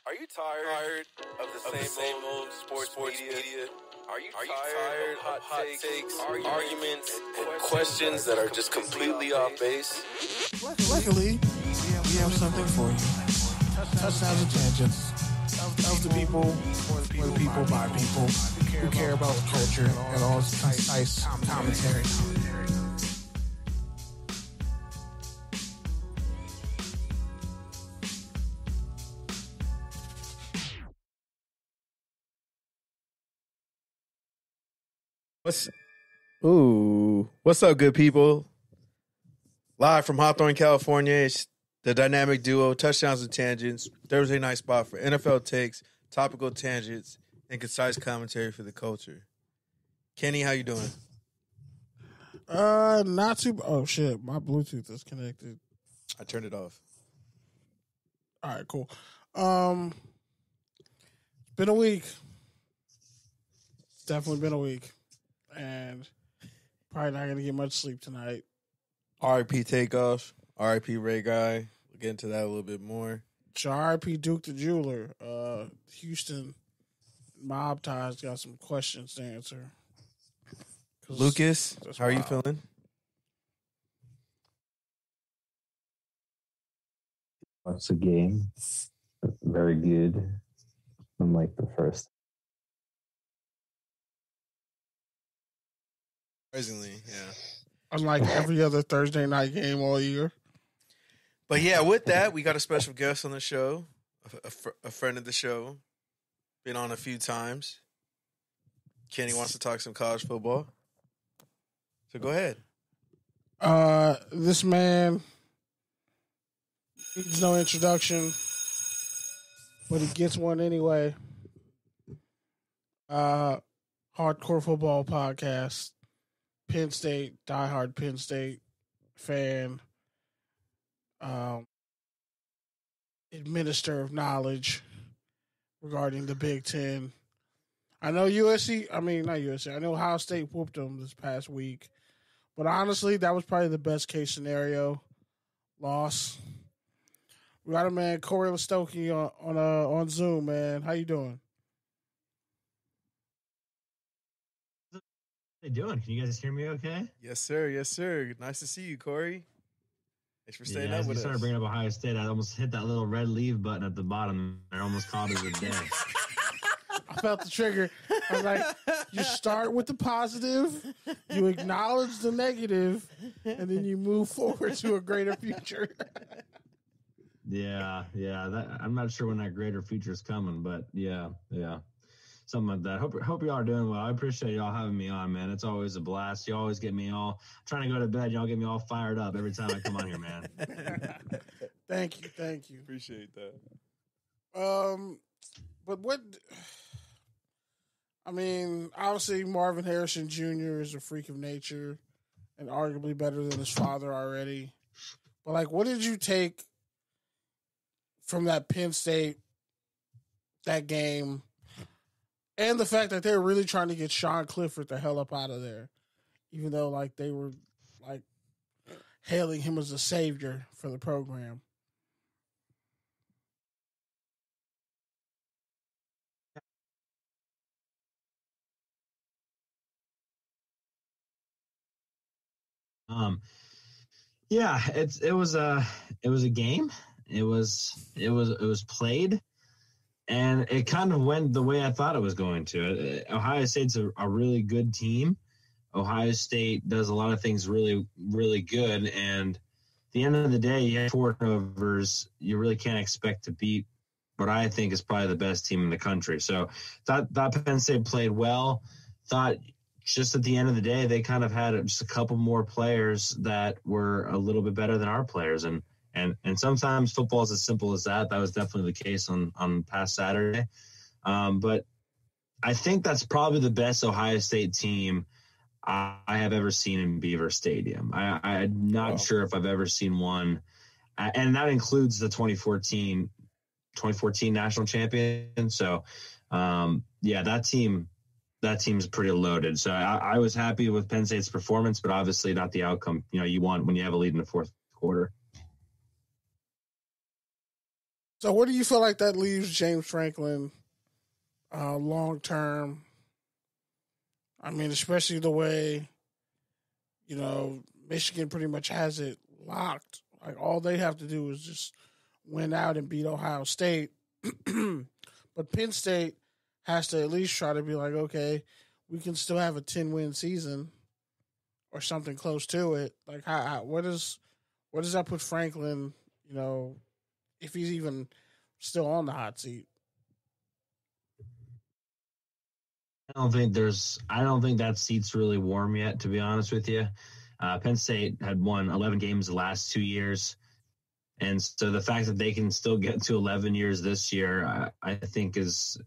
Are you tired of the same old sports media? Are you tired of hot takes, arguments, and questions that are just completely off base? Luckily, we have something for you. Touchdowns and tangents of the people, for the people, by people, who care about the culture and all its concise commentary. What's up, good people? Live from Hawthorne, California, it's the dynamic duo, Touchdowns and Tangents, Thursday night spot for NFL takes, topical tangents, and concise commentary for the culture. Kenny, how you doing? Not too. Oh shit, my Bluetooth is connected. I turned it off. All right, cool. It's been a week. It's definitely been a week, and probably not gonna get much sleep tonight. R.I.P. Takeoff, R.I.P. Ray Guy. We'll get into that a little bit more. R.I.P. Duke the Jeweler. Houston mob ties got some questions to answer. Lucas, how are you feeling? It's a game. Very good. Unlike the first. Surprisingly, yeah. Unlike every other Thursday night game all year. But yeah, with that, we got a special guest on the show, a friend of the show, been on a few times. Kenny wants to talk some college football. So go ahead. This man needs no introduction, but he gets one anyway. Hardcore Football Podcast. Penn State, diehard Penn State fan, administrator of knowledge regarding the Big Ten. I know not USC. I know Ohio State whooped them this past week, but honestly, that was probably the best case scenario loss. We got a man, Cory Lestochi, on Zoom. Man, how you doing? How you doing? Can you guys hear me okay? Yes, sir. Yes, sir. Nice to see you, Cory. Thanks for staying up with us. You started bringing up Ohio State. I almost hit that little red leave button at the bottom. I almost called it a day. I felt the trigger. I was like, you start with the positive, you acknowledge the negative, and then you move forward to a greater future. Yeah. I'm not sure when that greater future is coming, but yeah. Something like that. Hope y'all are doing well. I appreciate y'all having me on, man. It's always a blast. You always get me all trying to go to bed. Y'all get me all fired up every time I come on here, man. Thank you. Appreciate that. But what? I mean, obviously Marvin Harrison Jr. is a freak of nature and arguably better than his father already. But like, what did you take from that Penn State, that game? And the fact that they were really trying to get Sean Clifford the hell up out of there, even though like they were like hailing him as a savior for the program. Yeah, it was a game. It was played. And it kind of went the way I thought it was going to. Ohio State's a really good team. Ohio State does a lot of things really, really good. And at the end of the day, you have 4 turnovers. You really can't expect to beat what I think is probably the best team in the country. So thought Penn State played well. Thought just at the end of the day, they kind of had just a couple more players that were a little bit better than our players. And sometimes football is as simple as that. That was definitely the case on past Saturday. But I think that's probably the best Ohio State team I have ever seen in Beaver Stadium. I'm not sure if I've ever seen one. And that includes the 2014 national champion. So, that team's pretty loaded. So I was happy with Penn State's performance, but obviously not the outcome you want when you have a lead in the fourth quarter. So where do you feel like that leaves James Franklin long term? I mean, especially the way, Michigan pretty much has it locked. Like, all they have to do is just win out and beat Ohio State. But Penn State has to at least try to be like, okay, we can still have a 10-win season or something close to it. Like, what does that put Franklin, if he's even still on the hot seat? I don't think that seat's really warm yet, to be honest with you. Penn State had won 11 games the last 2 years. And so the fact that they can still get to 11 years this year, I think is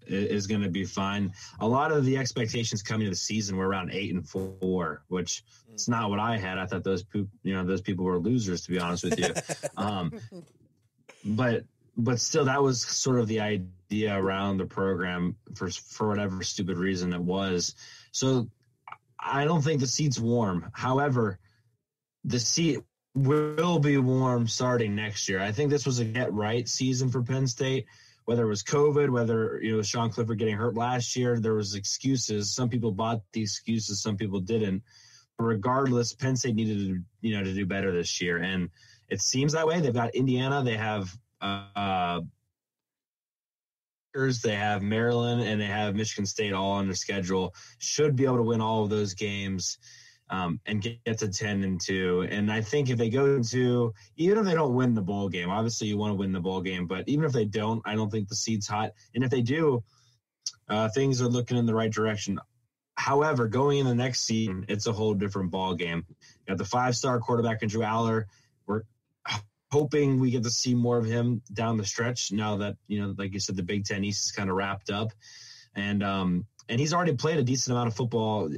going to be fine. A lot of the expectations coming to the season were around 8-4, which it's not what I had. I thought those people were losers, to be honest with you. But still, that was sort of the idea around the program for whatever stupid reason it was. So I don't think the seat's warm. However, the seat will be warm starting next year. I think this was a get-right season for Penn State, whether it was COVID, whether Sean Clifford getting hurt last year. There was excuses. Some people bought the excuses, some people didn't. But regardless, Penn State needed to do better this year, and it seems that way. They've got Indiana, they have they have Maryland, and they have Michigan State all on their schedule. Should be able to win all of those games. And get to 10-2. And I think if they go to, even if they don't win the bowl game, obviously you want to win the bowl game, but even if they don't, I don't think the seat's hot. And if they do, things are looking in the right direction. However, going in the next season, it's a whole different ball game. You got the 5-star quarterback in Drew Aller. We're hoping we get to see more of him down the stretch now that, like you said, the Big Ten East is kind of wrapped up. And he's already played a decent amount of football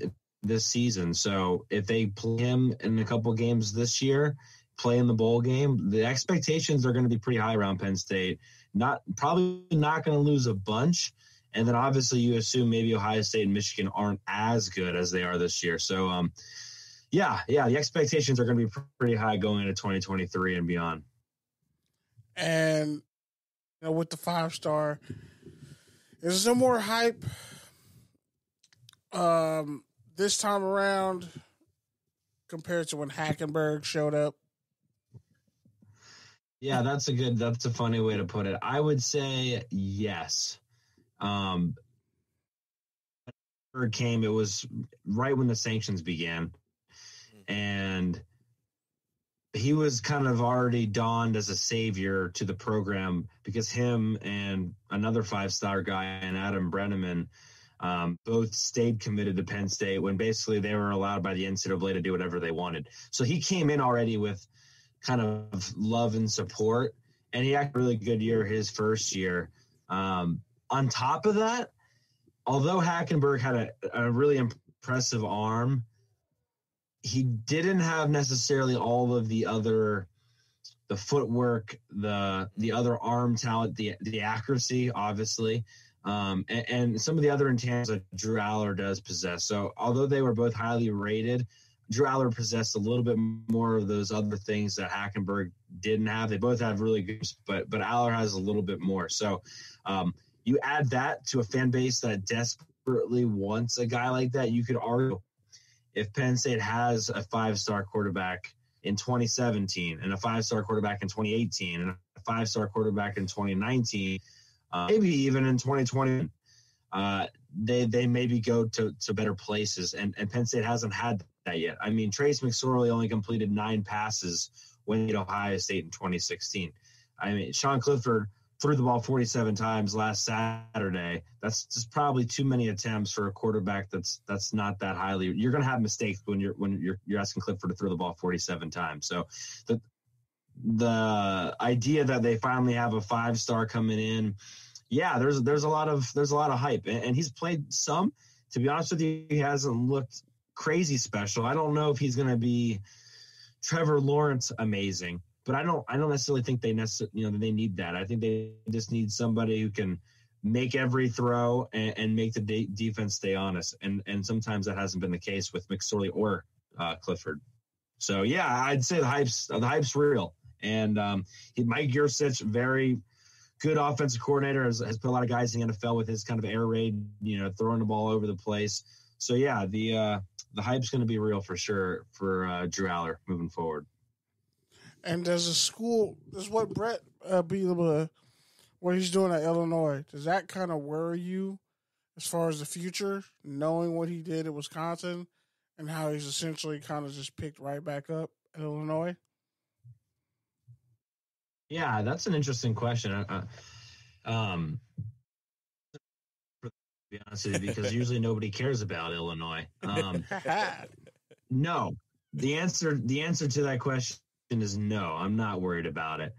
this season. So if they play him in a couple games this year, play in the bowl game, the expectations are going to be pretty high around Penn State. Probably not going to lose a bunch. And then obviously you assume maybe Ohio State and Michigan aren't as good as they are this year. So the expectations are going to be pretty high going into 2023 and beyond. And with the 5-star, is there more hype this time around compared to when Hackenberg showed up? Yeah, that's a funny way to put it. I would say yes. When Hackenberg came, it was right when the sanctions began. And he was kind of already dawned as a savior to the program because him and another 5-star guy, and Adam Brenneman, both stayed committed to Penn State when basically they were allowed by the NCAA to do whatever they wanted. So he came in already with kind of love and support, and he had a really good year his first year. On top of that, although Hackenberg had a really impressive arm, he didn't have necessarily all of the footwork, the other arm talent, the accuracy, obviously. And some of the other intangibles that Drew Aller does possess. So although they were both highly rated, Drew Aller possessed a little bit more of those other things that Hackenberg didn't have. They both have really good, but Aller has a little bit more. So you add that to a fan base that desperately wants a guy like that. You could argue if Penn State has a 5-star quarterback in 2017 and a 5-star quarterback in 2018 and a 5-star quarterback in 2019, maybe even in 2020, they maybe go to better places. And Penn State hasn't had that yet. I mean, Trace McSorley only completed 9 passes when he hit Ohio State in 2016. I mean, Sean Clifford threw the ball 47 times last Saturday. That's just probably too many attempts for a quarterback that's not that highly. You're going to have mistakes when you're asking Clifford to throw the ball 47 times. So the idea that they finally have a 5-star coming in, yeah, there's a lot of hype, and he's played some. To be honest with you, he hasn't looked crazy special. I don't know if he's going to be Trevor Lawrence amazing, but I don't necessarily think they need that. I think they just need somebody who can make every throw and make the defense stay honest. And sometimes that hasn't been the case with McSorley or Clifford. So yeah, I'd say the hype's real. And Mike Yurcich, very good offensive coordinator, has put a lot of guys in the NFL with his kind of air raid, throwing the ball over the place. So, yeah, the hype's going to be real for sure for Drew Aller moving forward. And does what Brett Bielema, what he's doing at Illinois, does that kind of worry you as far as the future, knowing what he did at Wisconsin and how he's essentially kind of just picked right back up at Illinois? Yeah, that's an interesting question. To be honest with you, because usually nobody cares about Illinois. No, the answer to that question is no. I'm not worried about it.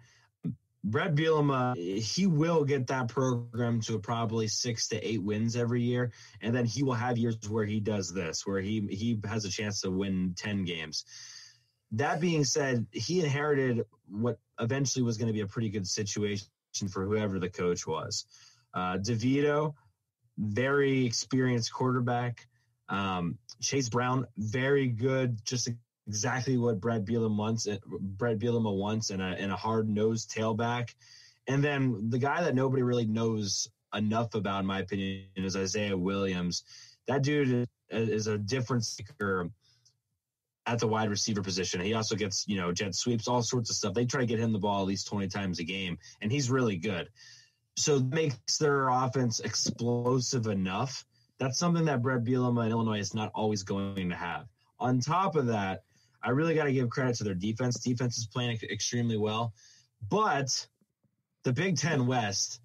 Brett Bielema, he will get that program to probably 6 to 8 wins every year, and then he will have years where he does this, where he has a chance to win 10 games. That being said, he inherited what eventually was going to be a pretty good situation for whoever the coach was. DeVito, very experienced quarterback. Chase Brown, very good, just exactly what Brett Bielema wants, and a hard-nosed tailback. And then the guy that nobody really knows enough about, in my opinion, is Isaiah Williams. That dude is a difference maker at the wide receiver position. He also gets, jet sweeps, all sorts of stuff. They try to get him the ball at least 20 times a game, and he's really good. So it makes their offense explosive enough. That's something that Brett Bielema in Illinois is not always going to have. On top of that, I really got to give credit to their defense. Defense is playing extremely well. But the Big Ten West,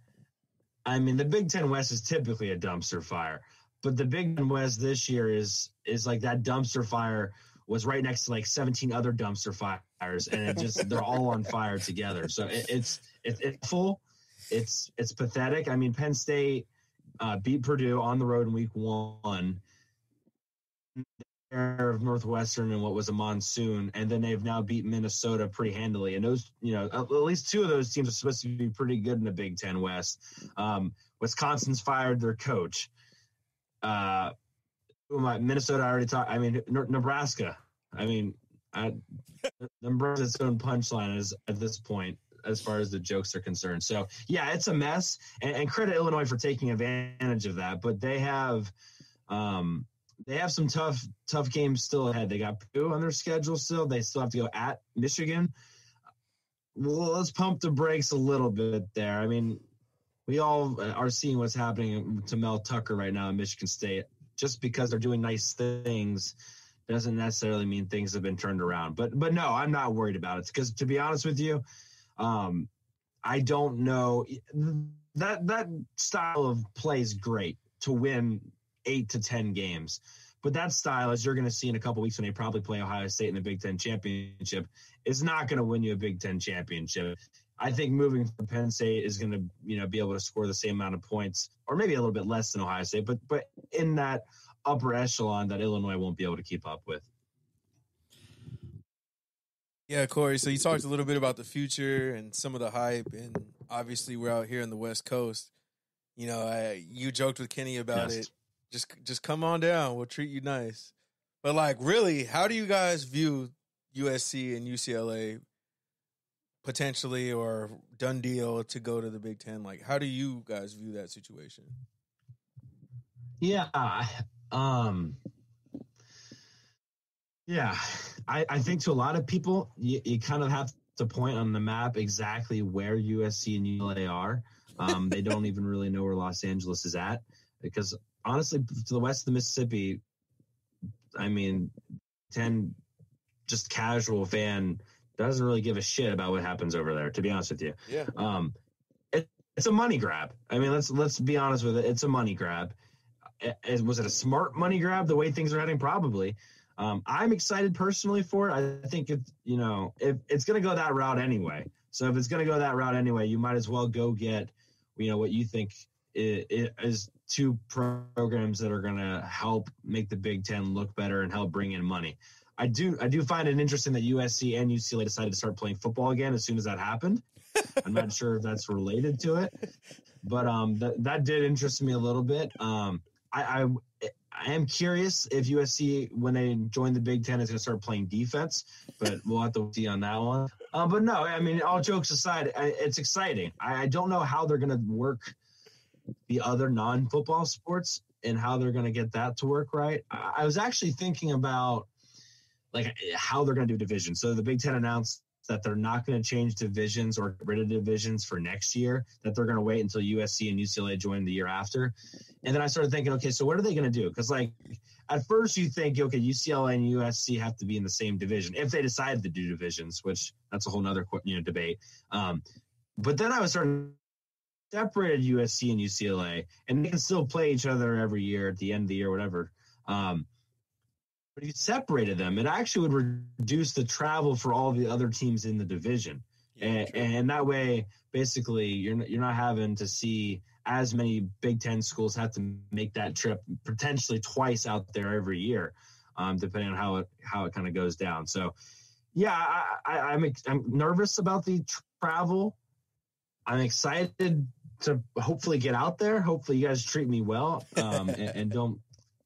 the Big Ten West is typically a dumpster fire. But the Big Ten West this year is like that dumpster fire was right next to like 17 other dumpster fires, and they're all on fire together. So it's full. It's pathetic. Penn State beat Purdue on the road in week 1 of Northwestern in what was a monsoon, and then they've now beat Minnesota pretty handily. And those, at least 2 of those teams are supposed to be pretty good in the Big Ten West. Wisconsin's fired their coach. Minnesota, I already talked. Nebraska. Nebraska's own punchline is at this point, as far as the jokes are concerned. So yeah, it's a mess, and credit Illinois for taking advantage of that. But they have some tough games still ahead. They got Purdue on their schedule still. They still have to go at Michigan. Well, let's pump the brakes a little bit there. We all are seeing what's happening to Mel Tucker right now at Michigan State. Just because they're doing nice things doesn't necessarily mean things have been turned around. But no, I'm not worried about it, because to be honest with you, I don't know that style of play is great to win 8 to 10 games. But that style, as you're going to see in a couple weeks when they probably play Ohio State in the Big Ten championship, is not going to win you a Big Ten championship. I think moving from Penn State is going to, be able to score the same amount of points, or maybe a little bit less than Ohio State, but in that upper echelon that Illinois won't be able to keep up with. Yeah, Cory, so you talked a little bit about the future and some of the hype, and obviously we're out here in the West Coast. You joked with Kenny about it. Just come on down. We'll treat you nice. But, really, how do you guys view USC and UCLA potentially, or done deal to go to the Big Ten? How do you guys view that situation? Yeah. I think to a lot of people, you kind of have to point on the map exactly where USC and UCLA are. They don't even really know where Los Angeles is at, because honestly, to the west of the Mississippi, 10 just casual fan doesn't really give a shit about what happens over there, to be honest with you. Yeah. It's a money grab. Let's be honest with it. It's a money grab. Was it a smart money grab the way things are heading? Probably. I'm excited personally for it. I think if it's going to go that route anyway. So if it's going to go that route anyway, you might as well go get, what you think is 2 programs that are going to help make the Big Ten look better and help bring in money. I do find it interesting that USC and UCLA decided to start playing football again as soon as that happened. I'm not sure if that's related to it, but that did interest me a little bit. I I am curious if USC, when they join the Big Ten, is going to start playing defense, but we'll have to see on that one. But no, I mean, all jokes aside, it's exciting. I don't know how they're going to work the other non-football sports and how they're going to get that to work right. I was actually thinking about like how they're going to do divisions. So the Big Ten announced that they're not going to change divisions or get rid of divisions for next year, that they're going to wait until USC and UCLA join the year after. And then I started thinking, okay, so what are they going to do? Because like at first you think, okay, UCLA and USC have to be in the same division if they decided to do divisions, which that's a whole nother debate. But then I was starting separated USC and UCLA, and they can still play each other every year at the end of the year, whatever. But if you separated them, it actually would reduce the travel for all the other teams in the division. Yeah, and that way, basically, you're not having to see as many Big Ten schools have to make that trip potentially twice out there every year, depending on how it kind of goes down. So, yeah, I'm nervous about the travel. I'm excited to hopefully get out there. Hopefully, you guys treat me well and don't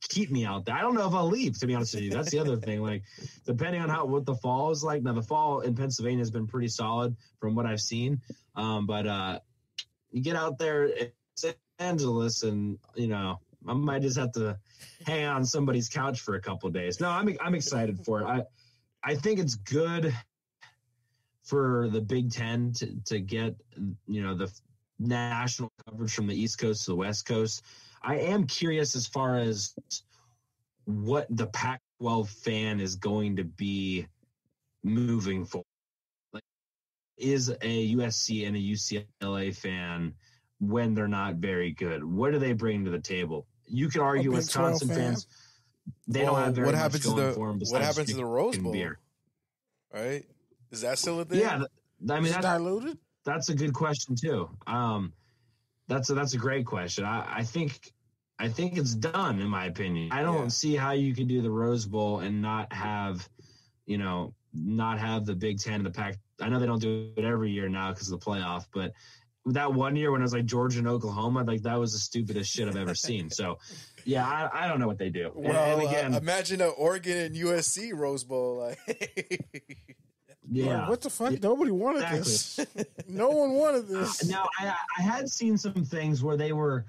keep me out there. I don't know if I'll leave, to be honest with you. That's the other thing. Like, depending on what the fall is like. Now, the fall in Pennsylvania has been pretty solid from what I've seen. But you get out there in Los Angeles, and I might just have to hang out on somebody's couch for a couple of days. No, I'm excited for it. I think it's good for the Big Ten to get the national coverage from the East Coast to the West Coast. I am curious as far as what the Pac-12 fan is going to be moving forward. Like, is a USC and a UCLA fan when they're not very good? What do they bring to the table? You could argue Wisconsin fans, they don't have very much going for them. What happens to the Rose Bowl? Beer. Right? Is that still a thing? Yeah, I mean, that's diluted. That's a good question too. That's a great question. I think it's done, in my opinion. I don't see how you could do the Rose Bowl and not have the Big Ten and the Pac. I know they don't do it every year now because of the playoff, but that one year when it was like Georgia and Oklahoma, like that was the stupidest shit I've ever seen. So, yeah, I don't know what they do. Well, and again, imagine an Oregon and USC Rose Bowl. Like, yeah, what the fuck? Nobody wanted this. No one wanted this. Now, I had seen some things where they were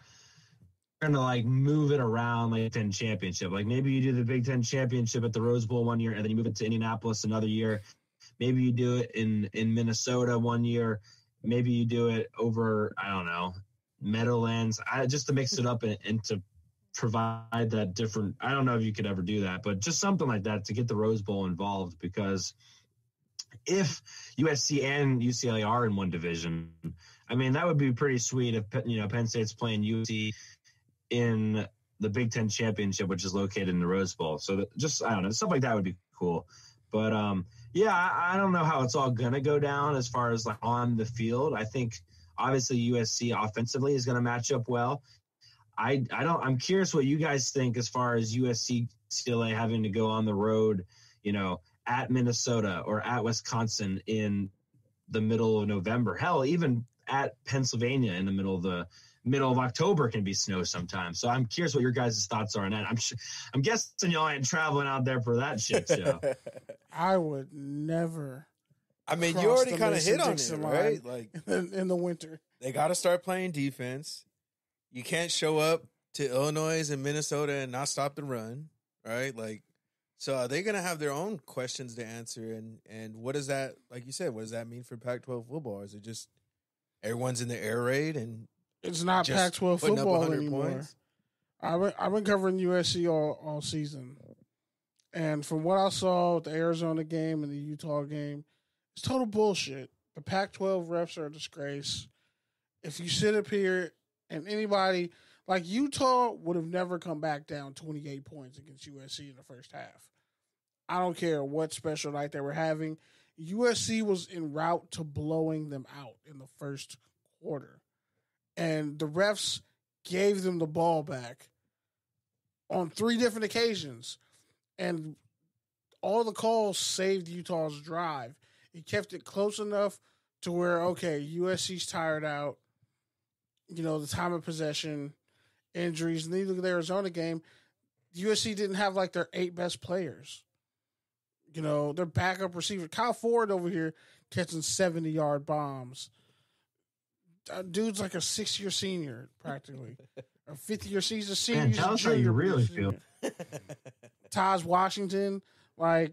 going to like move it around, like 10 championship. Like maybe you do the Big Ten championship at the Rose Bowl one year, and then you move it to Indianapolis another year. Maybe you do it in Minnesota one year. Maybe you do it over, I don't know, Meadowlands. Just to mix it up and to provide that different. I don't know if you could ever do that, but just something like that to get the Rose Bowl involved, because if USC and UCLA are in one division, I mean, that would be pretty sweet if, Penn State's playing UC in the Big Ten championship, which is located in the Rose Bowl. So I don't know, stuff like that would be cool. But, I don't know how it's all going to go down as far as like on the field. I think obviously USC offensively is going to match up well. I'm curious what you guys think as far as USC, UCLA having to go on the road, at Minnesota or at Wisconsin in the middle of November. Hell, even at Pennsylvania in the middle of October can be snow sometimes. So I'm curious what your guys' thoughts are on that. I'm guessing y'all ain't traveling out there for that shit show. I would never. I mean, you already kind of hit on it, right? Like in the winter, they got to start playing defense. You can't show up to Illinois and Minnesota and not stop the run, right? Like, so are they going to have their own questions to answer? And what does that, like you said, what does that mean for Pac-12 football? Is it just everyone's in the air raid and it's not Pac-12 football anymore? Points? I've been covering USC all season, and from what I saw with the Arizona game and the Utah game, it's total bullshit. The Pac-12 refs are a disgrace. If you sit up here and anybody like Utah would have never come back down 28 points against USC in the first half. I don't care what special night they were having. USC was en route to blowing them out in the first quarter. And the refs gave them the ball back on 3 different occasions. And all the calls saved Utah's drive. It kept it close enough to where, okay, USC's tired out. The time of possession, injuries. And then you look at the Arizona game, USC didn't have like their 8 best players. You know, their backup receiver, Kyle Ford over here catching 70-yard bombs. Dude's like a 6-year senior, practically. A 5th-year senior. Man, tell us how you really feel. Taj Washington, like,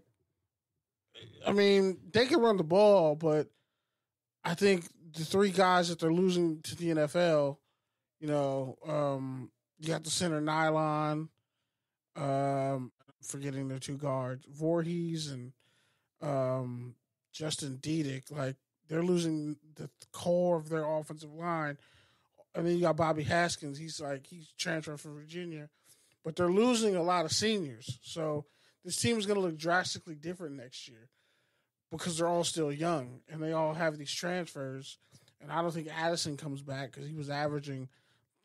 I mean, they can run the ball, but I think the 3 guys that they're losing to the NFL, you know, you got the center Nylon, forgetting their 2 guards, Voorhees and Justin Diedick. Like, they're losing the core of their offensive line. And then you got Bobby Haskins. He's transferred from Virginia. But they're losing a lot of seniors. So this team is going to look drastically different next year because they're all still young and they all have these transfers. And I don't think Addison comes back because he was averaging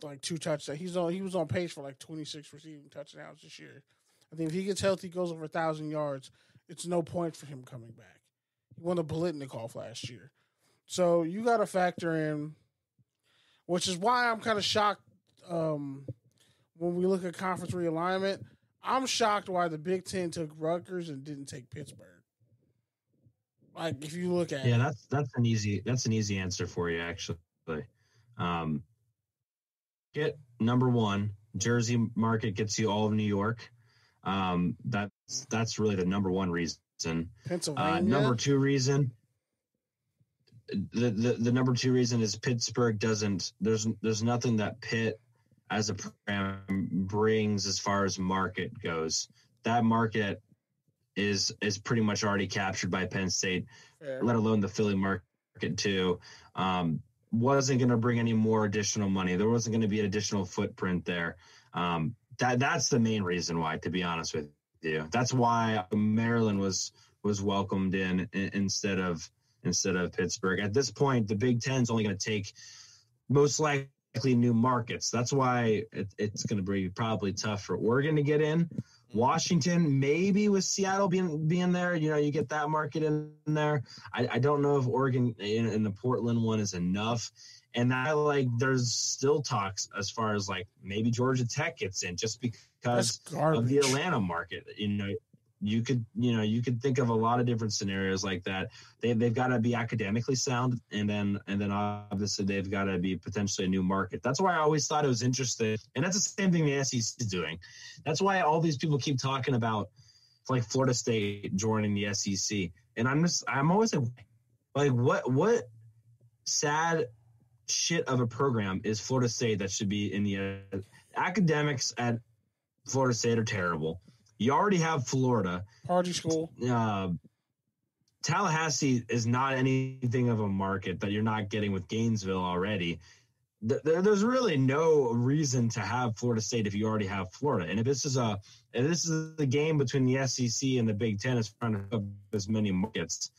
like 2 touchdowns. He was on pace for like 26 receiving touchdowns this year. I think if he gets healthy, goes over 1,000 yards, it's no point for him coming back. He won the Biletnikoff last year. So you got to factor in, which is why I'm kind of shocked when we look at conference realignment. I'm shocked why the Big Ten took Rutgers and didn't take Pittsburgh. Like, if you look at it. That's an easy answer for you, actually. Get number 1, Jersey market gets you all of New York. That's really the number 1 reason. Pennsylvania. Number 2 reason. The number 2 reason is Pittsburgh doesn't. There's nothing that Pitt as a program brings as far as market goes. That market is pretty much already captured by Penn State, let alone the Philly market too. Wasn't going to bring any more additional money. There wasn't going to be an additional footprint there. That's the main reason why, to be honest with you. That's why Maryland was welcomed in instead of Pittsburgh. At this point, the Big Ten is only going to take most likely new markets. That's why it's going to be probably tough for Oregon to get in. Washington, maybe with Seattle being there, you know, you get that market in there. I don't know if Oregon in the Portland one is enough. And there's still talks as far as like maybe Georgia Tech gets in just because of the Atlanta market. You could think of a lot of different scenarios like that. They've got to be academically sound, and then obviously they've got to be potentially a new market. That's why I always thought it was interesting, and that's the same thing the SEC is doing. That's why all these people keep talking about like Florida State joining the SEC, and I'm always like what sad shit of a program is Florida State that should be in the academics at Florida State are terrible. You already have Florida. Party school. Tallahassee is not anything of a market that you're not getting with Gainesville already. There's really no reason to have Florida State if you already have Florida. And if this is a game between the SEC and the Big Ten is trying to have as many markets,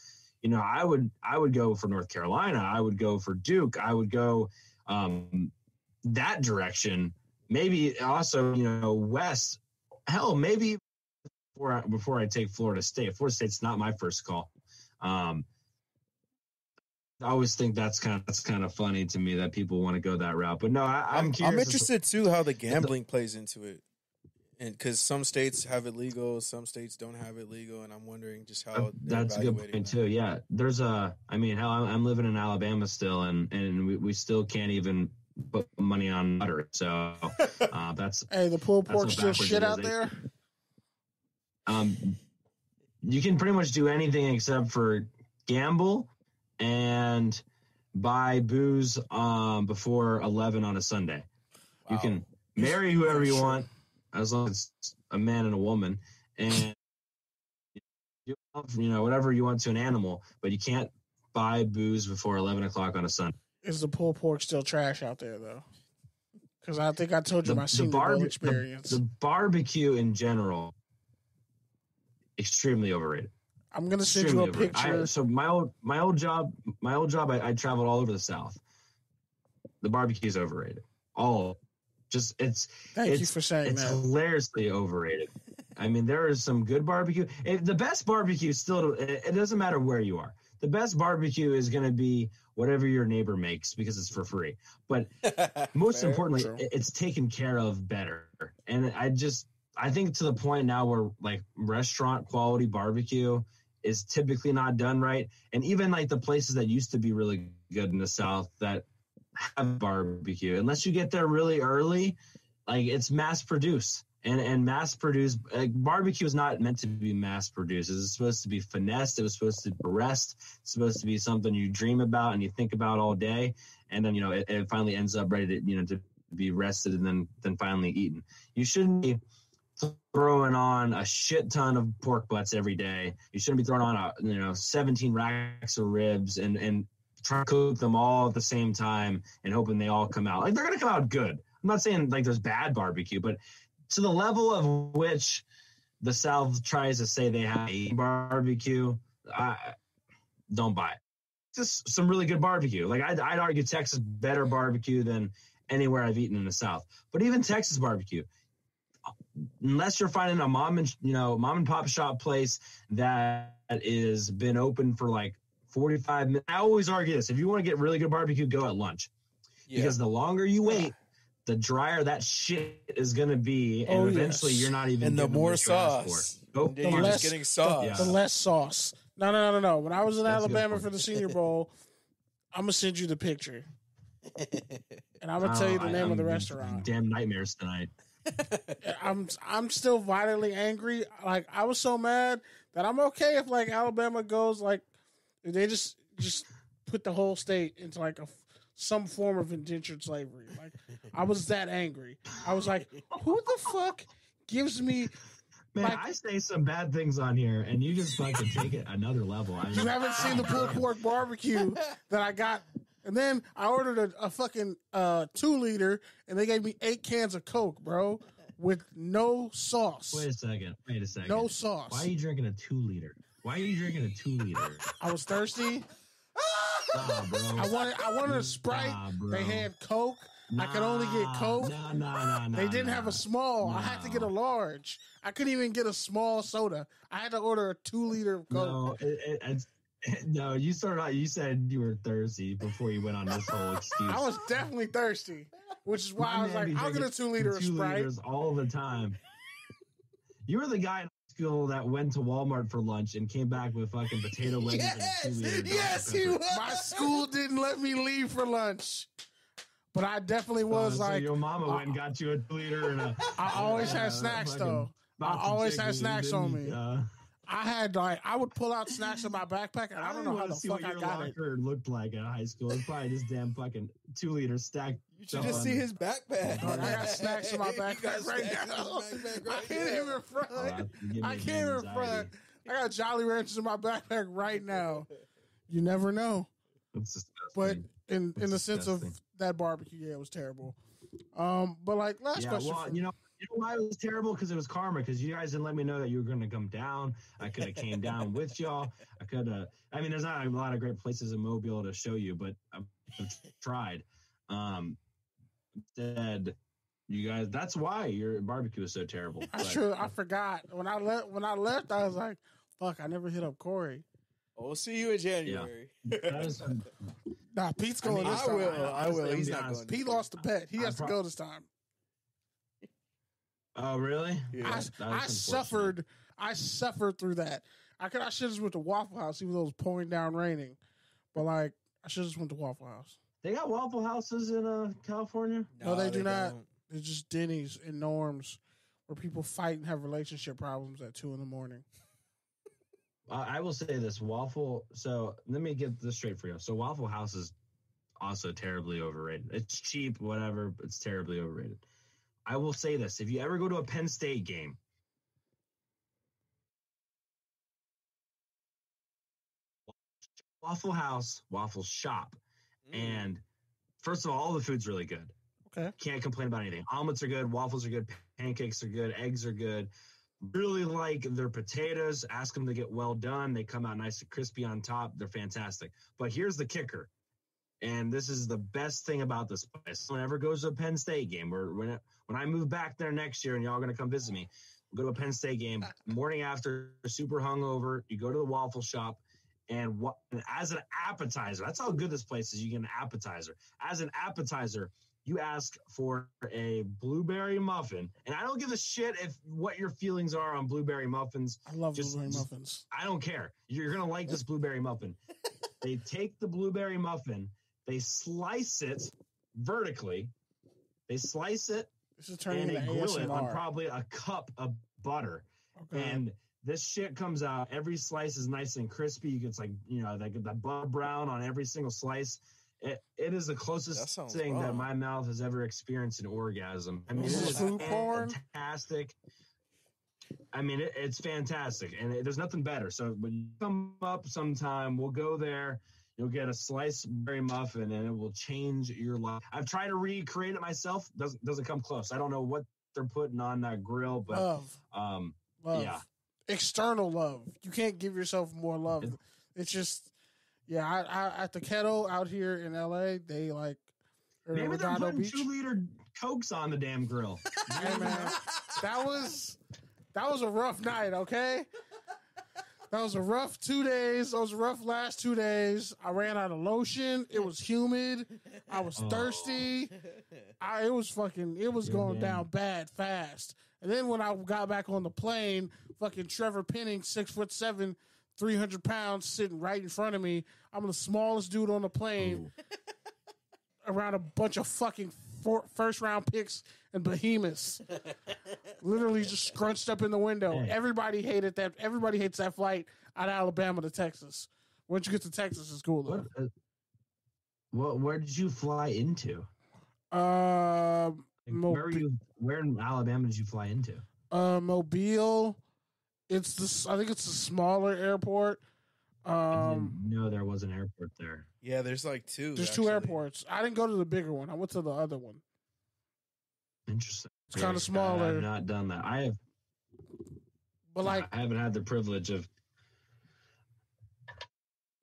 you know, I would go for North Carolina. I would go for Duke. I would go that direction. Maybe also, you know, West. Hell, maybe before I take Florida State. Florida State's not my first call. I always think that's kind of funny to me that people want to go that route. But no, I'm curious. I'm interested too how the gambling plays into it, and because some states have it legal, some states don't have it legal, and I'm wondering just how that's a good point too. Yeah, there's I'm living in Alabama still, and we still can't even put money on butter. So that's the pulled pork still shit out there. You can pretty much do anything except for gamble and buy booze before 11 on a Sunday. Wow. You can marry whoever you want as long as it's a man and a woman, and you know whatever you want to an animal, but you can't buy booze before 11 o'clock on a Sunday. Is the pulled pork still trash out there though? Because I think I told you my Senior Bowl experience. The barbecue in general, extremely overrated. I'm gonna send you a picture. So my old job, I traveled all over the South. The barbecue is overrated. Thank you for saying that. It's hilariously overrated. I mean, there is some good barbecue. The best barbecue still. It doesn't matter where you are. The best barbecue is going to be whatever your neighbor makes because it's for free. But most importantly, it's taken care of better. And I think to the point now where like restaurant quality barbecue is typically not done right. And even like the places that used to be really good in the South that have barbecue, unless you get there really early, like it's mass produced. And mass produced, like, barbecue is not meant to be mass produced. It's supposed to be finessed. It was supposed to rest. It's supposed to be something you dream about and you think about all day. And then, it finally ends up ready to, to be rested and then finally eaten. You shouldn't be throwing on a shit ton of pork butts every day. You shouldn't be throwing on 17 racks of ribs and trying to cook them all at the same time and hoping they all come out. Like, they're going to come out good. I'm not saying like there's bad barbecue, but to the level of which the South tries to say they have barbecue, I don't buy it. Just some really good barbecue. Like, I'd argue Texas better barbecue than anywhere I've eaten in the South. But even Texas barbecue, unless you're finding a mom and pop shop place that is been open for like 45 minutes. I always argue this: if you want to get really good barbecue, go at lunch, because the longer you wait, the drier that shit is going to be, and eventually you're not even. And the more sauce, the less getting sauce. The less sauce. No. When I was in Alabama for the Senior Bowl, I'm gonna send you the picture, and I'm gonna tell you the name of the restaurant. Damn nightmares tonight. I'm still violently angry. Like, I was so mad that I'm okay if like Alabama goes like they just put the whole state into like some form of indentured slavery. Like, I was that angry. I was like, who the fuck gives me? Man, like, I say some bad things on here, and you just fucking take it another level. You haven't seen the pulled pork barbecue that I got. And then I ordered a fucking 2-liter, and they gave me 8 cans of Coke, bro, with no sauce. Wait a second. No sauce. Why are you drinking a 2-liter? I was thirsty. Bro. I wanted a Sprite. They had Coke. I could only get Coke. They didn't have a small. I had to get a large. I couldn't even get a small soda. I had to order a 2-liter of Coke. No, you started out. You said you were thirsty before you went on this whole excuse. I was definitely thirsty, which is why I was like, I'll get a 2-liter of Sprite all the time. You were the guy in school that went to Walmart for lunch and came back with fucking potato wedges and 2-liter. Yes, he was. My school didn't let me leave for lunch. But I definitely was so your mama went and got you a 2-liter and I always had snacks though. I always had snacks on me. I would pull out snacks in my backpack, and I don't know how the fuck I got it. Your locker looked like in high school. It's probably just damn fucking 2-liter stack. You should just see his backpack. I got snacks in my backpack right now. I can't even front. I got Jolly Ranchers in my backpack right now. You never know. But in the sense of that barbecue, yeah, it was terrible. But like last question. Well, you know why it was terrible? Because it was karma. Because you guys didn't let me know that you were going to come down. I could have came down with y'all. I could have. I mean, there's not a lot of great places in Mobile to show you, but I've tried. Instead, you guys. That's why your barbecue is so terrible. That's true. I forgot when I left. I was like, "Fuck! I never hit up Cory." We'll see you in January. Yeah. Nah, Pete's going this time. I will. He's not going. Pete lost the bet. He has to go this time. Oh, really? Yeah. I suffered through that. I should have just went to Waffle House even though it was pouring down raining. But like, I should have just went to Waffle House. They got Waffle Houses in California? No, they do not. They're just Denny's and Norms where people fight and have relationship problems at 2 a.m. I will say this, so let me get this straight for you. So Waffle House is also terribly overrated. It's cheap, whatever, but it's terribly overrated. I will say this, if you ever go to a Penn State game, Waffle House, Waffle Shop, and first of all the food's really good. Okay. Can't complain about anything. Omelets are good, waffles are good, pancakes are good, eggs are good. Really like their potatoes. Ask them to get well done. They come out nice and crispy on top. They're fantastic. But here's the kicker, and this is the best thing about this place. Whenever goes to a Penn State game, or when I move back there next year and y'all are going to come visit me, we'll go to a Penn State game, morning after, super hungover, you go to the Waffle Shop, and as an appetizer, that's how good this place is. You get an appetizer. As an appetizer, you ask for a blueberry muffin, and I don't give a shit if what your feelings are on blueberry muffins. I love blueberry muffins. I don't care. You're going to like this blueberry muffin. They take the blueberry muffin, they slice it vertically, and they grill it on probably a cup of butter. Okay. And this shit comes out. Every slice is nice and crispy. It's like, that butter brown on every single slice. It is the closest thing that my mouth has ever experienced an orgasm. I mean, it is fantastic. I mean, it's fantastic, and there's nothing better. So when you come up sometime, we'll go there. You'll get a sliced berry muffin, and it will change your life. I've tried to recreate it myself. Doesn't come close. I don't know what they're putting on that grill, but love. Yeah, external love. You can't give yourself more love. It's just, I at the Kettle out here in LA, they like. Maybe they're putting 2-liter Cokes on the damn grill. Hey man, that was a rough night. Okay. That was a rough 2 days. That was a rough last 2 days. I ran out of lotion. It was humid. I was thirsty. It was going down bad fast. And then when I got back on the plane, fucking Trevor Penning, 6'7", 300 pounds, sitting right in front of me. I'm the smallest dude on the plane. Around a bunch of fucking first-round picks and behemoths. Literally just scrunched up in the window. Hey. Everybody hated that. Everybody hates that flight out of Alabama to Texas. Once you get to Texas, it's cool, though. Where did you fly into? Where in Alabama did you fly into? Mobile. I think it's a smaller airport. I didn't know there was an airport there. Yeah, there's like two. There's two airports. I didn't go to the bigger one. I went to the other one. Interesting. It's kind of smaller. I've not done that. I haven't had the privilege of.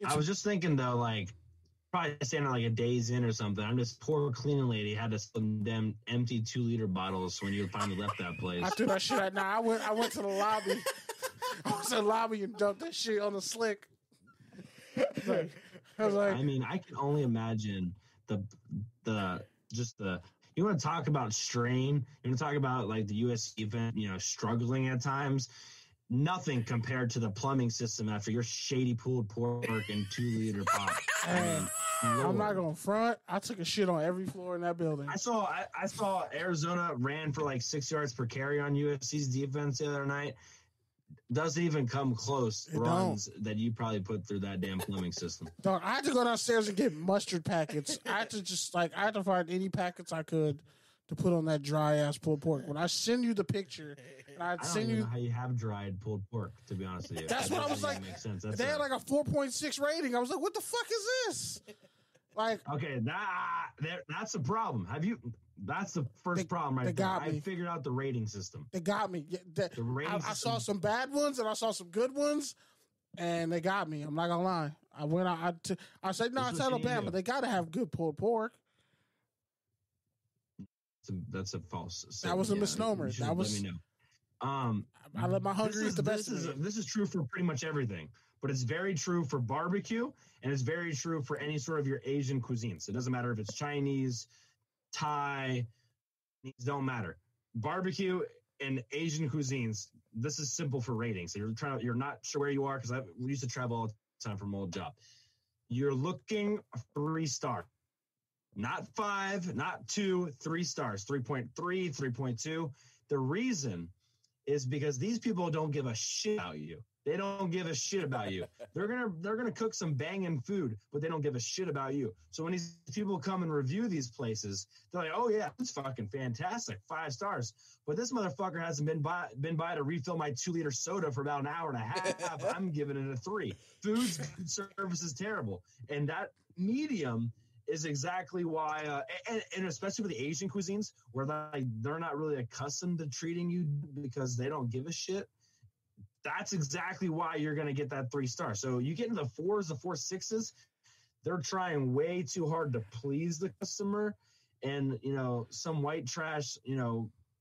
I was just thinking though, like probably staying like a Days Inn or something. I'm just poor cleaning lady had to some damn empty 2-liter bottles when you finally left that place. I threw that shit out. I went to the lobby. I was in the lobby and dumped that shit on the slick. I mean, I can only imagine the you want to talk about strain, you want to talk about like the USC event, struggling at times. Nothing compared to the plumbing system after your shady pulled pork and 2-liter pop. I'm not gonna front. I took a shit on every floor in that building. I saw Arizona ran for like 6 yards per carry on USC's defense the other night. Doesn't even come close runs that you probably put through that damn plumbing system. Dog, I had to go downstairs and get mustard packets. I had to find any packets I could to put on that dry ass pulled pork. When I send you the picture, and I don't know how you have dried pulled pork. To be honest with you, that's what I was like. Makes sense. They had like a 4.6 rating. I was like, what the fuck is this? Like, okay, that's the problem. That's the first problem right there. I figured out the rating system. They got me. I saw some bad ones and I saw some good ones, and they got me. I'm not gonna lie. I said, no, it's Alabama. They got to have good pulled pork. That's a false. That was a misnomer. That was. Let me know. I let my hunger eat the best. This is true for pretty much everything, but it's very true for barbecue, and it's very true for any sort of your Asian cuisines. It doesn't matter if it's Chinese, Thai, don't matter. Barbecue and Asian cuisines. This is simple for ratings. So you're not sure where you are because we used to travel all the time from my old job. You're looking 3 stars. Not 5, not 2, 3 stars, 3.3, 3.2. The reason is because these people don't give a shit about you. They don't give a shit about you. They're gonna cook some banging food, but they don't give a shit about you. So when these people come and review these places, they're like, "Oh yeah, it's fucking fantastic, 5 stars." But this motherfucker hasn't been by to refill my 2-liter soda for about an hour and a half. I'm giving it a 3. Food service is terrible, and that medium is exactly why, and especially with the Asian cuisines, where they're not really accustomed to treating you because they don't give a shit. That's exactly why you're going to get that 3 star. So you get into the 4s, the 4, 6s, they're trying way too hard to please the customer. And, some white trash,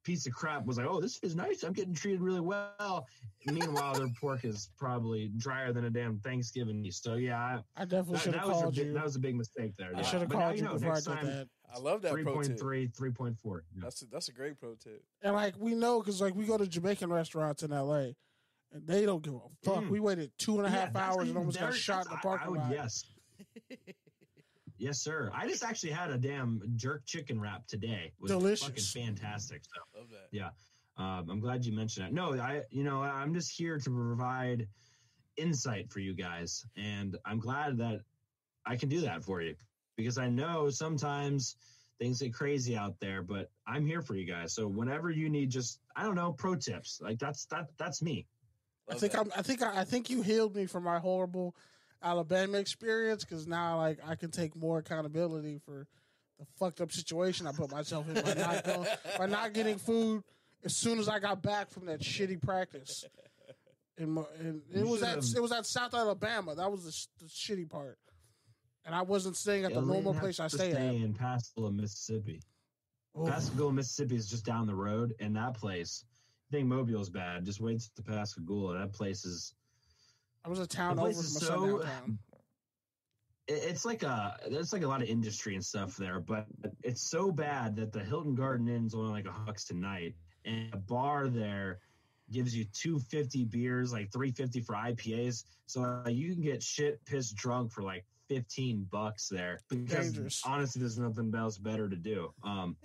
piece of crap was like, oh, this is nice. I'm getting treated really well. Meanwhile, their pork is probably drier than a damn Thanksgiving. So, yeah. I definitely should have called you. That was a big mistake there. I should have called you before I did that. I love that pro tip. 3.3, 3.4. Yeah. That's a great pro tip. And, like, we know because, like, we go to Jamaican restaurants in L.A., and they don't give a fuck. We waited 2.5 hours and almost got shot in the parking lot. Yes. Yes, sir. I just actually had a damn jerk chicken wrap today. It was delicious. Fucking fantastic. So, love that. Yeah. I'm glad you mentioned that. No, I'm just here to provide insight for you guys. And I'm glad that I can do that for you because I know sometimes things get crazy out there, but I'm here for you guys. So whenever you need just, I don't know, pro tips, like that's me. I think you healed me from my horrible Alabama experience because now like I can take more accountability for the fucked up situation I put myself in by not getting food as soon as I got back from that shitty practice. And it was at South Alabama. That was the shitty part. And I wasn't staying at the normal place I stay at. In Pascagoula, Mississippi. Oof. Pascagoula, Mississippi is just down the road, and that place. You think Mobile's bad? Just wait to Pascagoula. That place is. I was a town over from a sundown town. There's like a lot of industry and stuff there, but it's so bad that the Hilton Garden Inn's only like $100 tonight, and a bar there gives you $2.50 beers, like $3.50 for IPAs. So you can get shit pissed drunk for like $15 there because dangerous. Honestly, there's nothing else better to do.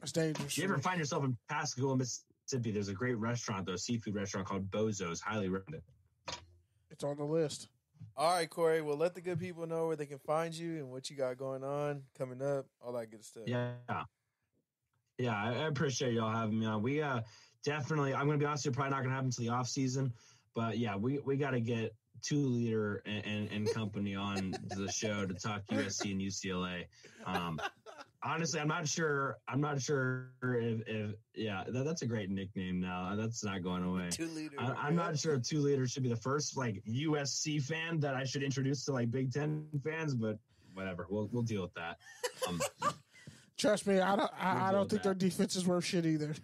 It's dangerous. If you ever find yourself in Pascagoula, Mississippi, there's a great restaurant, though, seafood restaurant called Bozo's. Highly recommend it. It's on the list. All right, Corey. Well, let the good people know where they can find you and what you got going on, coming up, all that good stuff. Yeah, I appreciate y'all having me on. We definitely, I'm going to be honest, it's probably not going to happen until the off season, but yeah, we got to get 2 Liter and company on the show to talk USC and UCLA. Honestly, I'm not sure if that's a great nickname now. That's not going away. 2 Liter. I'm not sure if 2 Liter should be the first like USC fan that I should introduce to like Big Ten fans, but whatever. We'll deal with that. Trust me, I don't think their defense is worth shit either.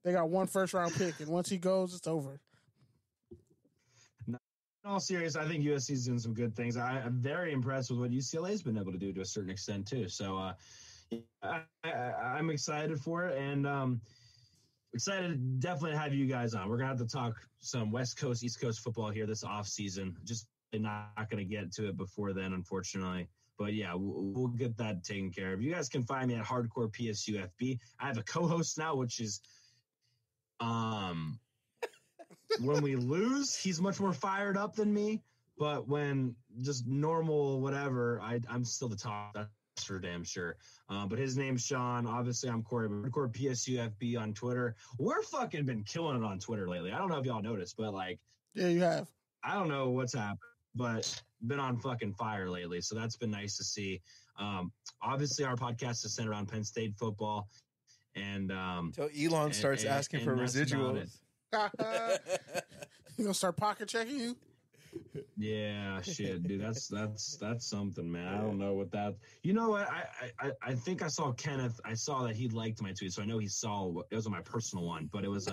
They got 1 first-round pick, and once he goes, it's over. In all seriousness, I think USC is doing some good things. I'm very impressed with what UCLA has been able to do to a certain extent too. So I'm excited for it, and excited definitely to have you guys on. We're gonna have to talk some West Coast, East Coast football here this off season. Just not gonna get to it before then, unfortunately. But yeah, we'll get that taken care of. You guys can find me at Hardcore PSUFB. I have a co-host now, which is when we lose, he's much more fired up than me. But when just normal, whatever, I'm still the top. That's for damn sure. But his name's Sean. Obviously, I'm Cory. Hardcore PSUFB on Twitter. We're fucking been killing it on Twitter lately. I don't know if y'all noticed, but like, yeah, you have. I don't know what's happened, but been on fucking fire lately. So that's been nice to see. Obviously, our podcast is centered on Penn State football. And until Elon starts asking for residuals. You gonna start pocket checking you? Yeah, shit, dude. That's something, man. I don't know what that. You know what? I think I saw Kenneth. I saw that he liked my tweet, so I know he saw. It was on my personal one, but it was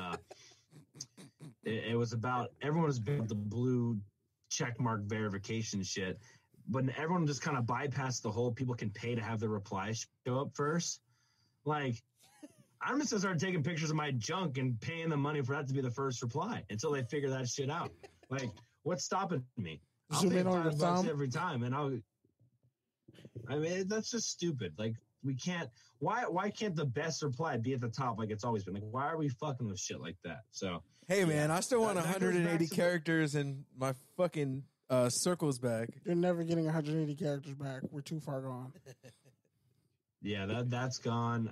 it was about everyone was about the blue checkmark verification shit, but everyone just kind of bypassed the whole people can pay to have their replies show up first. Like, I'm just gonna start taking pictures of my junk and paying them money for that to be the first reply until they figure that shit out. Like, what's stopping me? I'll Zoom pay in on your $5 thumb every time, and I mean, that's just stupid. Like, we can't. Why can't the best reply be at the top like it's always been? Like, why are we fucking with shit like that? So, hey, man, I still want that 180 characters in my fucking circles back. You're never getting 180 characters back. We're too far gone. Yeah, that's gone.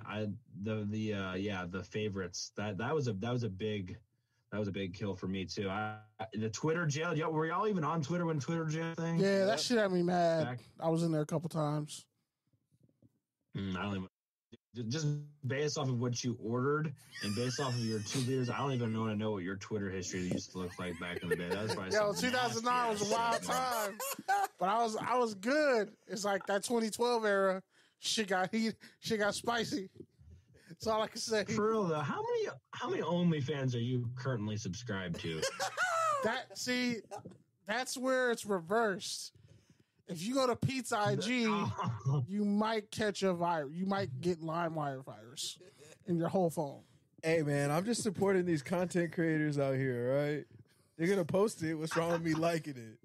The favorites that was a big kill for me too. The Twitter jail. Were y'all even on Twitter when Twitter jail thing? Yeah, that shit had me mad. I was in there a couple times. I don't even. Just based off of what you ordered and based off of your 2 liters, I don't even want to know what your Twitter history used to look like back in the day. That was probably 2009 was a wild time, but I was good. It's like that 2012 era. Shit got heat. Shit got spicy. That's all I can say. For real though, how many OnlyFans are you currently subscribed to? That's where it's reversed. If you go to Pizza IG, you might catch a virus. You might get LimeWire virus in your whole phone. Hey, man, I'm just supporting these content creators out here, right? They're going to post it. What's wrong with me liking it?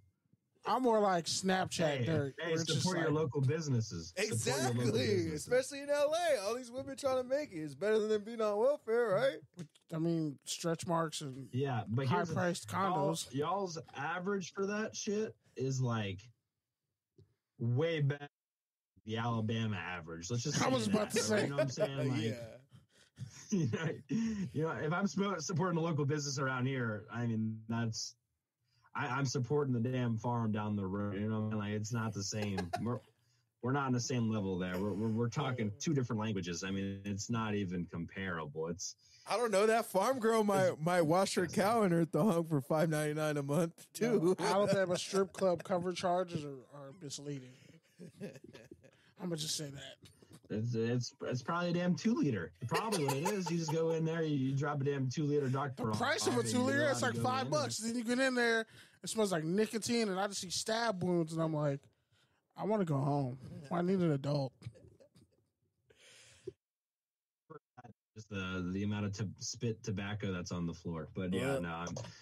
I'm more like Snapchat dirt. Hey, support your local businesses. Exactly. Local businesses. Especially in LA. All these women trying to make it. It's better than being on welfare, right? I mean, stretch marks and but high-priced condos. Y'all's average for that shit is like way better than the Alabama average. Let's just say I was about to say. You know what I'm saying? Like, Yeah. you know, if I'm supporting a local business around here, I mean, I'm supporting the damn farm down the road. You know, like it's not the same. We're not on the same level there. We're talking two different languages. I mean, it's not even comparable. I don't know. That farm girl might wash her cow in her thong for $5.99 a month too. No, Alabama strip club cover charges are misleading. I'm gonna just say that. It's probably a damn 2-liter. Probably what it is. You just go in there, you drop a damn 2-liter Dr. The price of a 2-liter, it's like $5. Then you get in there, it smells like nicotine, and I just see stab wounds, and I'm like, I want to go home. I need an adult. Just the amount of spit tobacco that's on the floor. But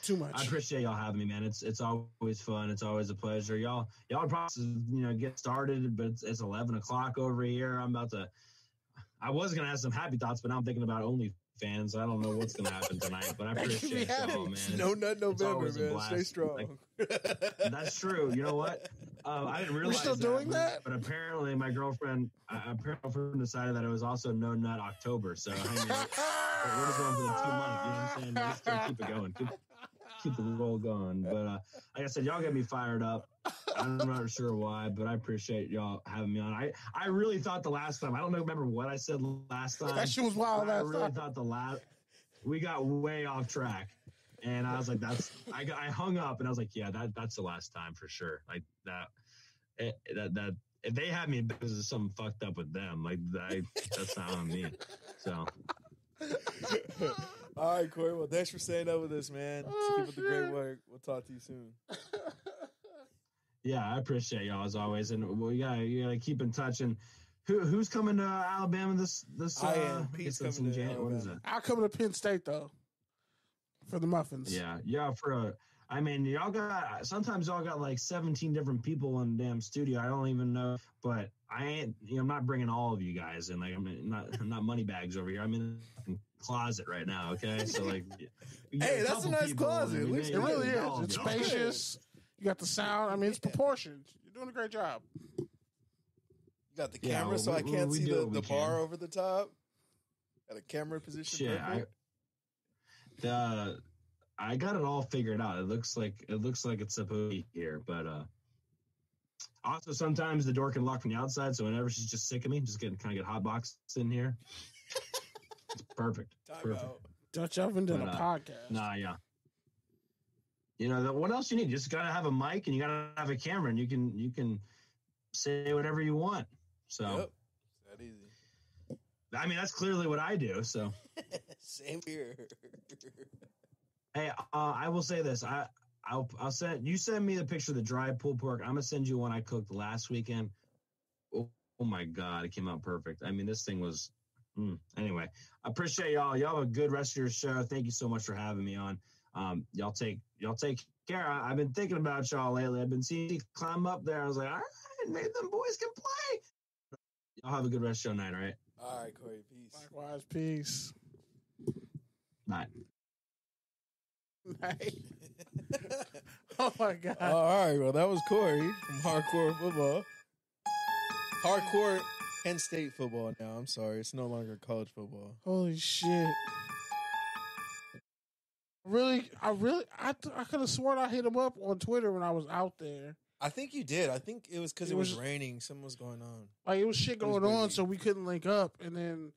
too much. I appreciate y'all having me, man. It's always fun. It's always a pleasure. Y'all probably get started, but it's 11 o'clock over here. I was gonna have some happy thoughts, but now I'm thinking about OnlyFans. I don't know what's gonna happen tonight, but I appreciate y'all, man. No nut November, man. Stay strong. That's true. You know what? I didn't realize we're still doing that. But apparently, my girlfriend decided that it was also No Nut October. So I mean, we're just going for the 2 months. You know what I'm saying? Let's still keep it going. Keep the roll going. But like I said, y'all get me fired up. I'm not sure why, but I appreciate y'all having me on. I really thought the last time, I don't remember what I said last time. That shit was wild. I really thought we got way off track. And I was like, I hung up and I was like, yeah, that's the last time for sure. Like that if they had me because of something fucked up with them, like that's not on me. So. All right, Cory. Well, thanks for staying up with us, man. Keep up the great work. We'll talk to you soon. Yeah, I appreciate y'all as always, and you gotta keep in touch. And who's coming to Alabama this? I am. Pete's coming to Alabama. What is it? I'll come to Penn State though for the muffins. Yeah. Sometimes y'all got like 17 different people in the damn studio. I don't even know, but I'm not bringing all of you guys in. Like I'm not money bags over here. I'm in the closet right now. Okay, so like, hey, that's a nice closet. It really is. It's spacious. You got the sound. I mean, it's proportioned. You're doing a great job. You got the camera, so I can't see the bar over the top. Got a camera position. Yeah, I got it all figured out. It looks like it's supposed to be here, but also sometimes the door can lock from the outside. So whenever she's just sick of me, just get hot box in here. It's perfect. Perfect. Dutch oven did a podcast. Nah, yeah. You know what else you need? You just gotta have a mic and you gotta have a camera, and you can say whatever you want. So yep. It's that easy. I mean, that's clearly what I do. So same here. Hey, I will say this. I'll send you me the picture of the dry pulled pork. I'm gonna send you one I cooked last weekend. Oh my God, it came out perfect. I mean, this thing was. Anyway, I appreciate y'all. Y'all have a good rest of your show. Thank you so much for having me on. Y'all take care. I've been thinking about y'all lately. I've been seeing you climb up there. I was like, all right, maybe them boys can play. Y'all have a good rest of your night, all right? All right, Cory. Peace. Likewise, peace. Bye. Oh my God. All right, well, that was Cory from Hardcore Football. Hardcore Penn State football now. I'm sorry. It's no longer college football. Holy shit. I could have sworn I hit him up on Twitter when I was out there. I think you did. I think it was because it was raining. Something was going on. Like, it was shit going on, so we couldn't link up. And then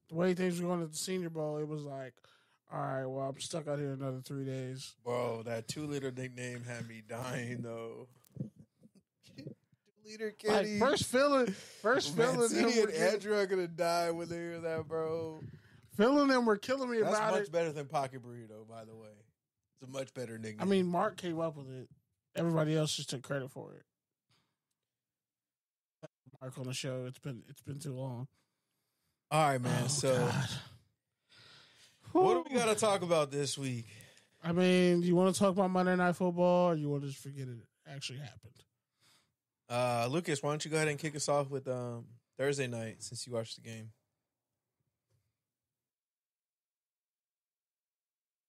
the way things were going at the Senior Bowl, it was like, all right, well, I'm stuck out here another 3 days. Bro, that 2-liter nickname had me dying, though. 2-liter kitty. Like, first feeling. CD and Andrew are going to die when they hear that, bro. Phil and them were killing me That's about much it. better than Pocket Burrito, by the way. It's a much better nickname. I mean, Mark came up with it. Everybody else just took credit for it. Mark on the show. It's been too long. All right, man. What do we got to talk about this week? I mean, do you want to talk about Monday Night Football, or you want to just forget it actually happened? Lucas, why don't you go ahead and kick us off with Thursday night since you watched the game?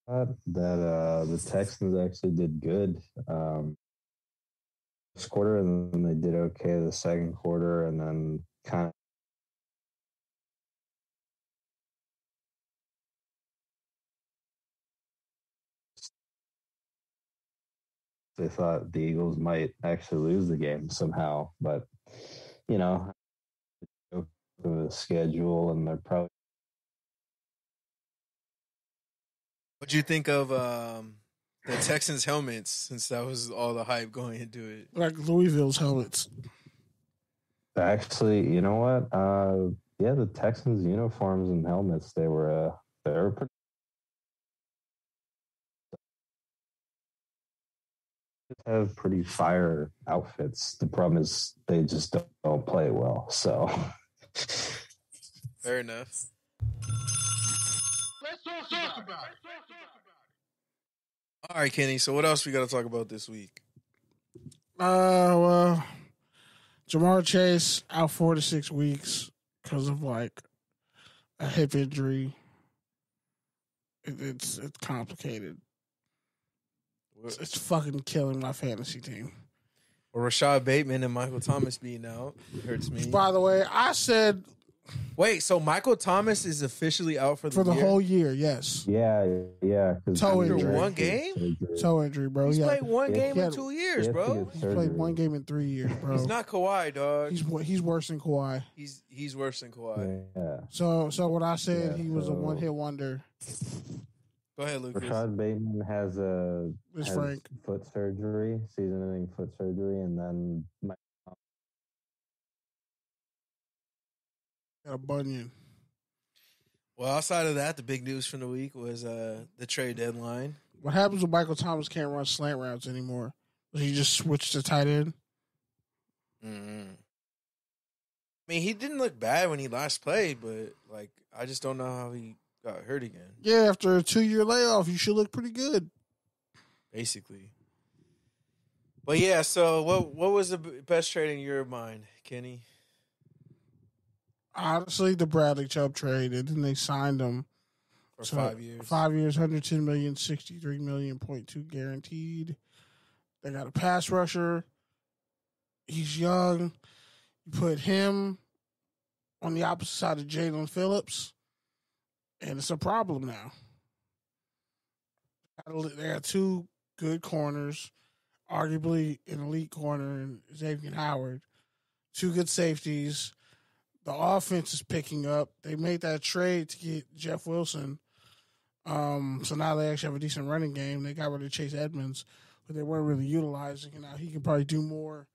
The Texans actually did good this quarter, and then they did okay the second quarter, and then kind of they thought the Eagles might actually lose the game somehow, but the schedule, and they're probably. What'd you think of the Texans helmets, since that was all the hype going into it? Like Louisville's helmets. Actually, you know what? The Texans uniforms and helmets, they were pretty. Have pretty fire outfits. The problem is they just don't play well. So fair enough. Let's talk about it. All right, Kenny. So what else we got to talk about this week? Well, Jamar Chase out 4 to 6 weeks because of like a hip injury. It's complicated. It's fucking killing my fantasy team. Well, Rashod Bateman and Michael Thomas being out hurts me. By the way, I said... Wait, so Michael Thomas is officially out for the year? Whole year, yes. Yeah. Toe injury. One game? Toe injury, bro. He's played one game in 2 years, bro. He's played one game in 3 years, bro. He's not Kawhi, dog. He's worse than Kawhi. He's worse than Kawhi. Yeah. So what I said, he was a one-hit wonder. Go ahead, Lucas. Rashod Bateman has foot surgery, season-ending foot surgery, and then got a bunion. Well, outside of that, the big news from the week was the trade deadline. What happens when Michael Thomas can't run slant routes anymore? Does he just switch to tight end? Mm-hmm. I mean, he didn't look bad when he last played, but I just don't know how he got hurt again. Yeah, after a 2-year layoff, you should look pretty good. Basically. But yeah, so what was the best trade in your mind, Kenny? Honestly, the Bradley Chubb trade, and then they signed him for 5 years. 5 years, $110 million, $63 million, 0.2 guaranteed. They got a pass rusher. He's young. You put him on the opposite side of Jalen Phillips, and it's a problem now. They got 2 good corners, arguably an elite corner in Xavier Howard, 2 good safeties. The offense is picking up. They made that trade to get Jeff Wilson. So now they actually have a decent running game. They got rid of Chase Edmonds, but they weren't really utilizing. And now he can probably do more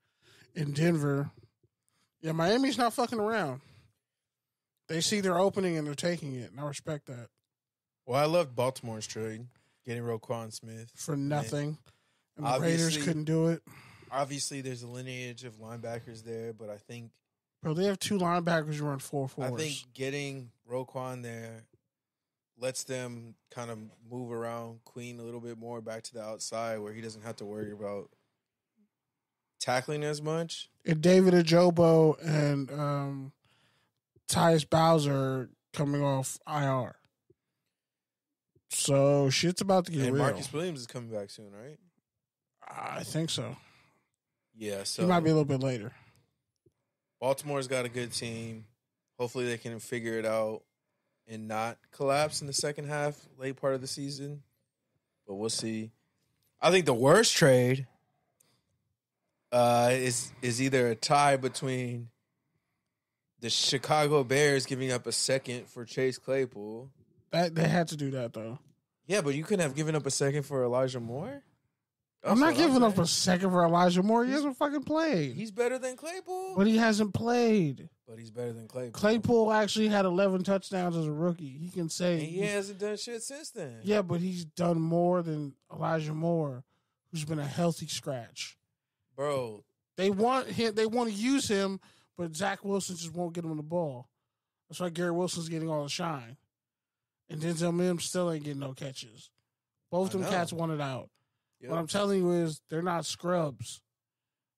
in Denver. Yeah, Miami's not fucking around. They see their opening and they're taking it, and I respect that. Well, I loved Baltimore's trade, getting Roquan Smith. For nothing. And the Raiders couldn't do it. Obviously, there's a lineage of linebackers there, but I think... Bro, they have 2 linebackers who run 4-4s. I think getting Roquan there lets them kind of move around Queen a little bit more back to the outside where he doesn't have to worry about tackling as much. And David Ajobo and Tyus Bowser coming off IR. So shit's about to get real. Marcus Williams is coming back soon, right? I think so. Yeah, so he might be a little bit later. Baltimore's got a good team. Hopefully they can figure it out and not collapse in the second half, late part of the season. But we'll see. I think the worst trade is either a tie between the Chicago Bears giving up a second for Chase Claypool. They had to do that, though. Yeah, but you couldn't have given up a second for Elijah Moore? I'm not giving up a second for Elijah Moore. He hasn't fucking played. He's better than Claypool. But he hasn't played. But he's better than Claypool. Claypool actually had 11 touchdowns as a rookie. He can say. And he hasn't done shit since then. Yeah, but he's done more than Elijah Moore, who's been a healthy scratch. Bro. They want to use him, but Zach Wilson just won't get him the ball. That's why Garrett Wilson's getting all the shine. And Denzel Mims still ain't getting no catches. Both them cats want it out. Yep. What I'm telling you is they're not scrubs.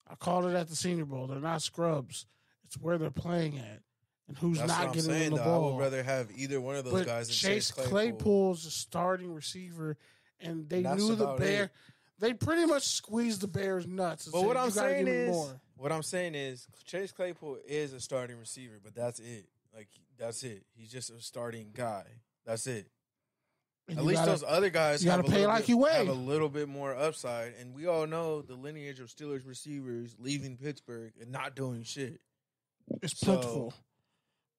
I called it at the Senior Bowl. They're not scrubs. It's where they're playing at and who's not getting them the ball. I would rather have either one of those guys than Chase Claypool's a starting receiver, and they knew the Bears. They pretty much squeezed the Bears nuts. But what I'm saying is Chase Claypool is a starting receiver, but that's it. Like, that's it. He's just a starting guy. That's it. At least those other guys have a little bit more upside. And we all know the lineage of Steelers receivers leaving Pittsburgh and not doing shit. It's plentiful.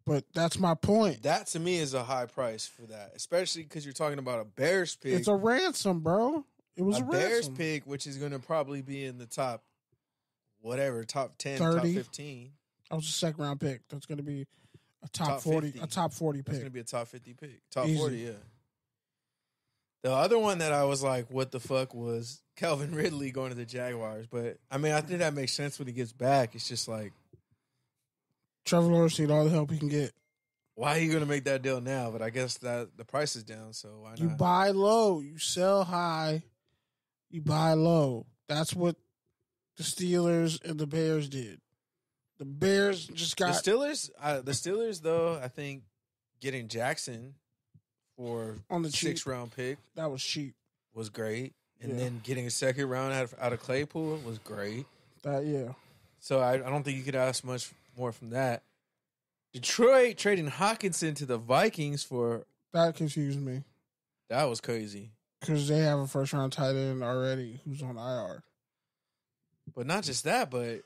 But that's my point. That, to me, is a high price for that, especially because you're talking about a Bears pick. It's a ransom, bro. It was a Bears pick, which is going to probably be in the top 10, 30. Top 15. That was a second-round pick. That's going to be a top 40 pick. That's going to be a top 50 pick. Top 40, yeah. The other one that I was like, what the fuck, was Calvin Ridley going to the Jaguars. But, I mean, I think that makes sense when he gets back. It's just like, Trevor Lawrence need all the help he can get. Why are you going to make that deal now? But I guess that the price is down, so why not? You buy low. You sell high. You buy low. That's what the Steelers and the Bears did. The Bears just got... The Steelers, though, I think getting Jackson for on the 6th-round pick. That was cheap. Was great. And then getting a second round out of Claypool was great. So I don't think you could ask much more from that. Detroit trading Hawkinson to the Vikings for... That confused me. That was crazy. Because they have a first-round tight end already who's on IR. But not just that, but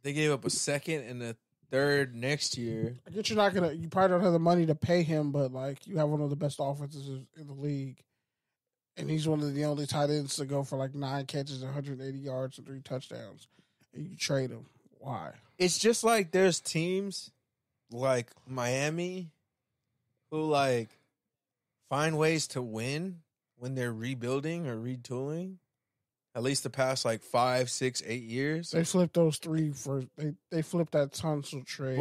they gave up a second and a third next year. I get you probably don't have the money to pay him, but like you have one of the best offenses in the league. And he's one of the only tight ends to go for like 9 catches, 180 yards, and 3 touchdowns. And you trade him. Why? It's just like there's teams like Miami who like find ways to win when they're rebuilding or retooling. At least the past like 5, 6, 8 years. They flipped those 3 for they flipped that Tunsil trade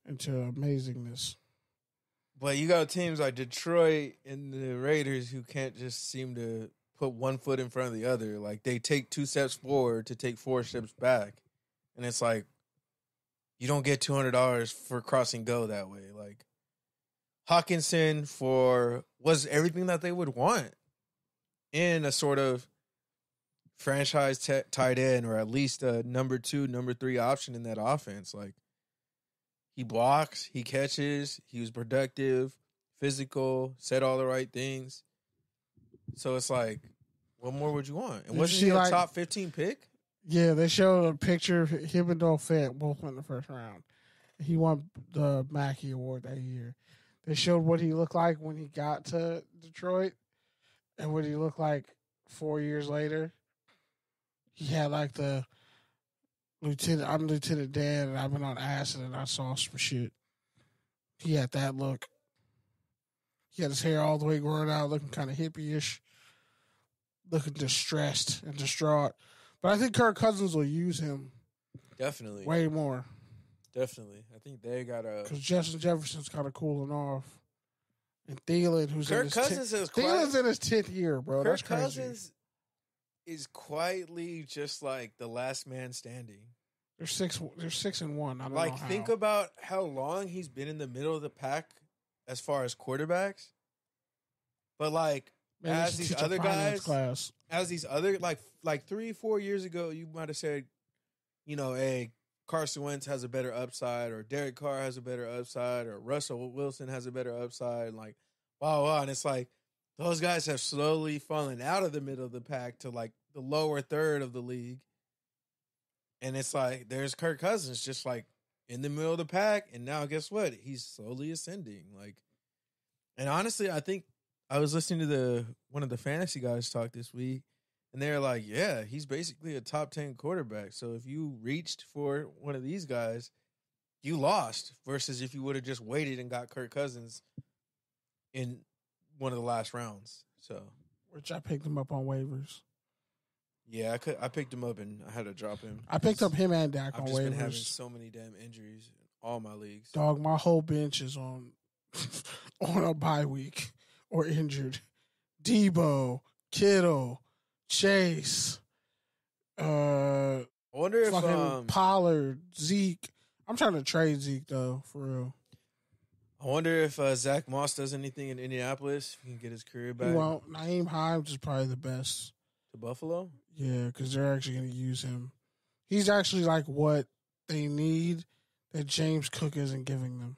into amazingness. But you got teams like Detroit and the Raiders who can't just seem to put one foot in front of the other. Like they take 2 steps forward to take 4 steps back. And it's like you don't get $200 for crossing go that way. Like Hawkinson was everything that they would want in a sort of franchise tight end, or at least a number 2, number 3 option in that offense. Like he blocks, he catches, he was productive, physical, said all the right things. So it's like, what more would you want? And wasn't he a top 15 pick? Yeah, they showed a picture of him and Nolan Smith both went in the first round. He won the Mackey Award that year. They showed what he looked like when he got to Detroit and what he looked like 4 years later. He had like the I'm Lieutenant Dan and I've been on acid and I saw some shit. He had that look. He had his hair all the way growing out, looking kind of hippie-ish, looking distressed and distraught. But I think Kirk Cousins will use him. Definitely. Way more. Definitely. I think they got a... Because Justin Jefferson's kind of cooling off. And Thielen, who's Kirk Cousins is Thielen's in his 10th year, bro. That's crazy. Cousins is quietly just like the last man standing. They're 6-1. I don't know how. Think about how long he's been in the middle of the pack as far as quarterbacks. But like, as these other guys, as these other like 3-4 years ago, you might have said, hey, Carson Wentz has a better upside, or Derek Carr has a better upside, or Russell Wilson has a better upside. Like, wow. And it's like, those guys have slowly fallen out of the middle of the pack to like the lower third of the league. And it's like, there's Kirk Cousins just like in the middle of the pack. And now guess what? He's slowly ascending. Like, and honestly, I think I was listening to one of the fantasy guys talk this week, and they're like, yeah, he's basically a top 10 quarterback. So if you reached for one of these guys, you lost versus if you would have just waited and got Kirk Cousins in one of the last rounds. So, which I picked him up on waivers. Yeah, I picked him up and I had to drop him. I picked up him and Dak on waivers. I've just been having so many damn injuries in all my leagues. Dog, my whole bench is on a bye week or injured. Debo, Kittle, Chase, I wonder if Pollard, Zeke. I'm trying to trade Zeke though, for real. I wonder if Zach Moss does anything in Indianapolis. If he can get his career back. Well, Naeem Hines is probably the best. To Buffalo? Yeah, because they're actually going to use him. He's actually like what they need that James Cook isn't giving them.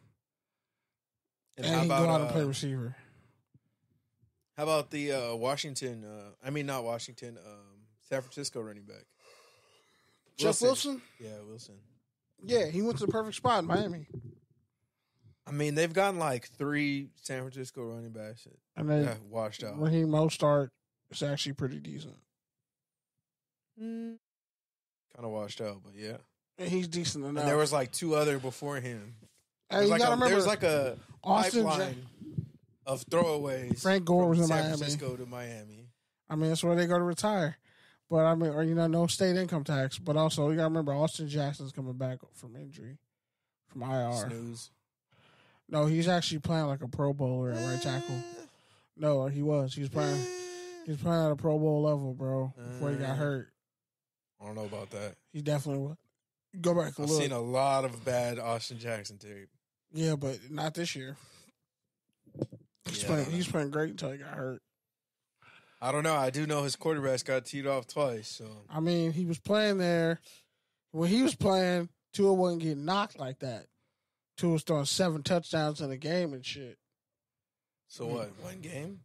And he can go out and play receiver. How about the San Francisco running back? Jeff Wilson? Yeah, Wilson. Yeah, he went to the perfect spot in Miami. I mean, they've gotten like 3 San Francisco running backs and they washed out. Raheem Mostert is actually pretty decent. Kind of washed out, but yeah. And he's decent enough. And there was like 2 other before him. Hey, you gotta remember, there's like a pipeline of throwaways. Frank Gore was in San Miami. Francisco to Miami. I mean, that's where they go to retire. But I mean, or no state income tax. But also, you gotta remember, Austin Jackson's coming back from injury, from IR. Snooze. No, he's actually playing like a Pro Bowler at right tackle. No, he was. He was playing. He was playing at a Pro Bowl level, bro. Before he got hurt. I don't know about that. He definitely was. Go back and I've look. seen a lot of bad Austin Jackson tape. Yeah, but not this year. He's playing great until he got hurt. I don't know. I do know his quarterbacks got teed off twice. So I mean, he was playing there. When he was playing, Tua wasn't getting knocked like that. Tua was throwing 7 touchdowns in a game and shit. So what? 1 game?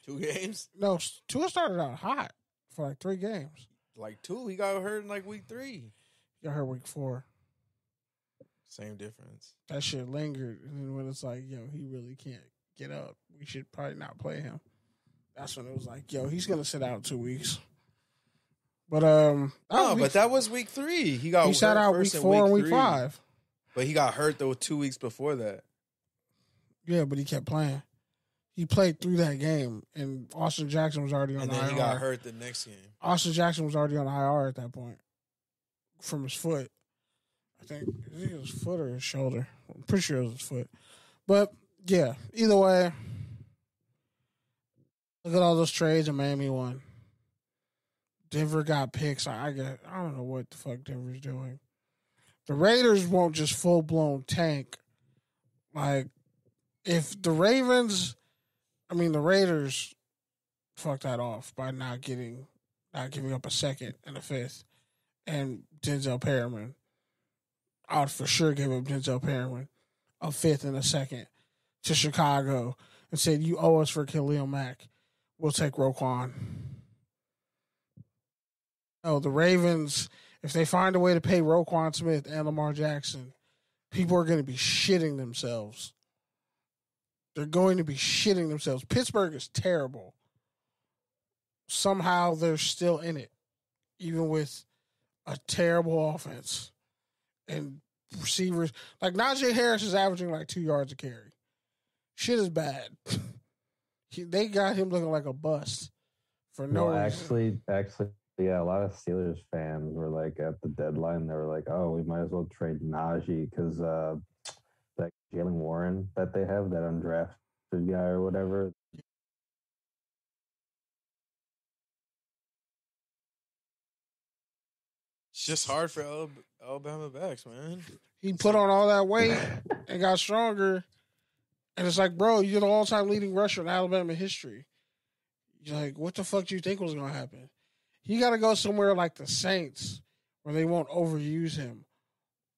2 games? No, Tua started out hot for like 3 games. Like 2? He got hurt in like week 3. He got hurt week 4. Same difference. That shit lingered. And then when it's like, yo, he really can't get up, we should probably not play him. That's when it was like, yo, he's going to sit out 2 weeks. But but that was week 3. He sat out week 4 and week 5. But he got hurt though 2 weeks before that. Yeah, but he kept playing. He played through that game, and Austin Jackson was already on IR. And then he got hurt the next game. Austin Jackson was already on IR at that point from his foot. I think it was his foot or his shoulder. I'm pretty sure it was his foot. But, yeah, either way, look at all those trades and Miami won. Denver got picks. I don't know what the fuck Denver's doing. The Raiders won't just full-blown tank. Like, if the Raiders fucked that off by not giving up a second and a fifth and Denzel Perriman. I would for sure give up Denzel Perriman a fifth and a second to Chicago and said, you owe us for Khalil Mack. We'll take Roquan. No, the Ravens, if they find a way to pay Roquan Smith and Lamar Jackson, people are going to be shitting themselves. They're going to be shitting themselves. Pittsburgh is terrible. Somehow they're still in it, even with a terrible offense and receivers. Like, Najee Harris is averaging like 2 yards a carry. Shit is bad. They got him looking like a bust for no reason. Actually, yeah, a lot of Steelers fans were like at the deadline, they were like, oh, we might as well trade Najee because that Jalen Warren that they have, that undrafted guy or whatever. It's just hard for Alabama backs, man. He put on all that weight and got stronger. And it's like, bro, you're the all-time leading rusher in Alabama history. You're like, what the fuck do you think was going to happen? You got to go somewhere like the Saints where they won't overuse him.